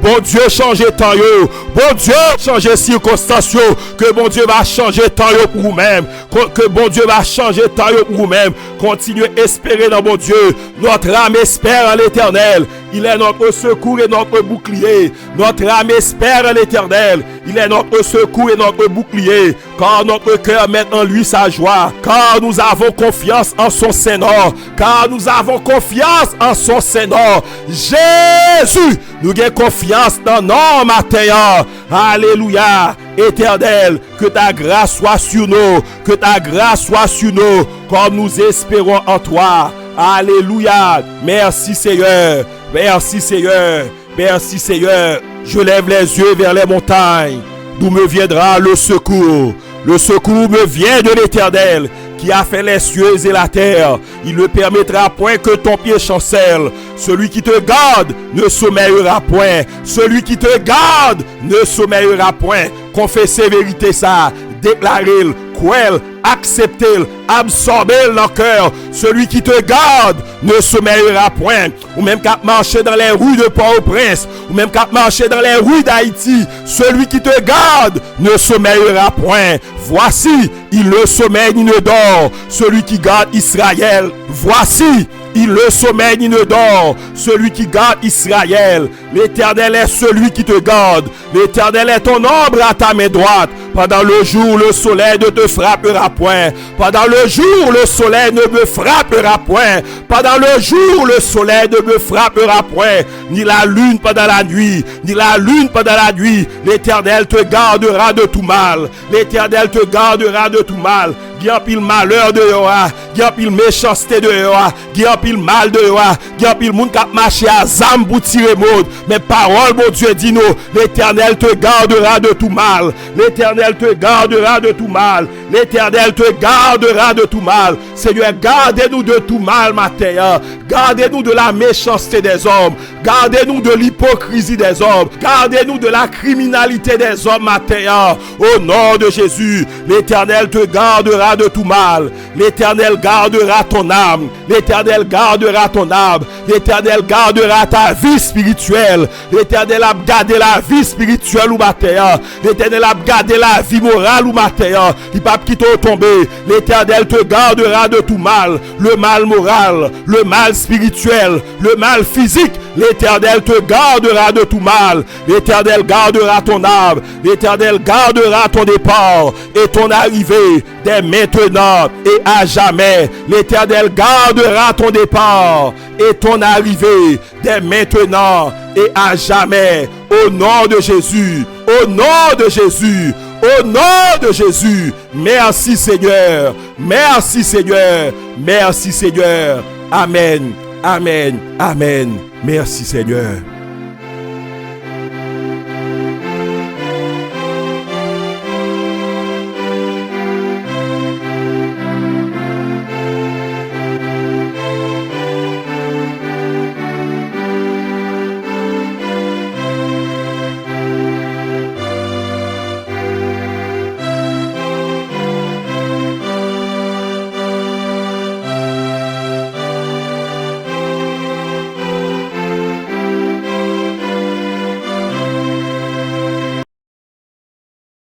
Bon Dieu, changez temps yo. Bon Dieu, changez circonstances yo. Que bon Dieu va changer temps yo pour vous-même. Que bon Dieu va changer temps yo pour vous-même. Continuez à espérer dans mon Dieu. Notre âme espère en l'Éternel. Il est notre secours et notre bouclier. Notre âme espère en l'Éternel. Il est notre secours et notre bouclier. Car notre cœur met en lui sa joie. Car nous avons confiance en son Seigneur. Car nous avons confiance en son Seigneur. Jésus, nous avons confiance dans nos matins. Alléluia. Éternel, que ta grâce soit sur nous. Que ta grâce soit sur nous. Comme nous espérons en toi. Alléluia. Merci Seigneur. Merci Seigneur. Merci Seigneur. Je lève les yeux vers les montagnes. D'où me viendra le secours? Le secours me vient de l'Éternel qui a fait les cieux et la terre. Il ne permettra point que ton pied chancelle. Celui qui te garde ne sommeillera point. Celui qui te garde ne sommeillera point. Confessez vérité ça. Déclarez-le, croyez-le, acceptez-le, absorbez-le dans le cœur. Celui qui te garde ne sommeillera point. Ou même qu'à marcher dans les rues de Port-au-Prince, ou même qu'à marcher dans les rues d'Haïti, celui qui te garde ne sommeillera point. Voici, il ne sommeille ni ne dort, celui qui garde Israël. Voici, il ne sommeille ni ne dort, celui qui garde Israël. L'Éternel est celui qui te garde. L'Éternel est ton ombre à ta main droite. Pendant le jour, le soleil ne te frappera point. Pendant le jour, le soleil ne me frappera point. Pendant le jour, le soleil ne me frappera point. Ni la lune pendant la nuit. Ni la lune pendant la nuit. L'Éternel te gardera de tout mal. L'Éternel te gardera de tout mal. Gyan pile malheur de yoa, gyan pile méchanceté de yoa, gyan pile mal de yoa, gyan pile moun kap marché à zam pour tirer mode. Mais parole, mon Dieu, dit nous, l'Éternel te gardera de tout mal. L'Éternel te gardera de tout mal. L'Éternel te gardera de tout mal. Seigneur, gardez-nous de tout mal, matin. Gardez-nous de la méchanceté des hommes. Gardez-nous de l'hypocrisie des hommes. Gardez-nous de la criminalité des hommes, matin. Au nom de Jésus, l'Éternel te gardera de tout mal. L'Éternel gardera ton âme. L'Éternel gardera ton âme. L'Éternel gardera ta vie spirituelle. spirituelle. L'Éternel a gardé la vie spirituelle ou matin. L'Éternel a gardé la vie morale ou matin. Il va quitter tomber. L'Éternel te gardera de tout mal. Le mal moral, le mal spirituel, le mal physique. L'Éternel te gardera de tout mal. L'Éternel gardera ton âme. L'Éternel gardera ton départ et ton arrivée dès maintenant et à jamais. L'Éternel gardera ton départ et ton arrivée dès maintenant et à jamais. Au nom de Jésus, au nom de Jésus, au nom de Jésus. Merci Seigneur, merci Seigneur, merci Seigneur. Amen, amen, amen. Merci Seigneur.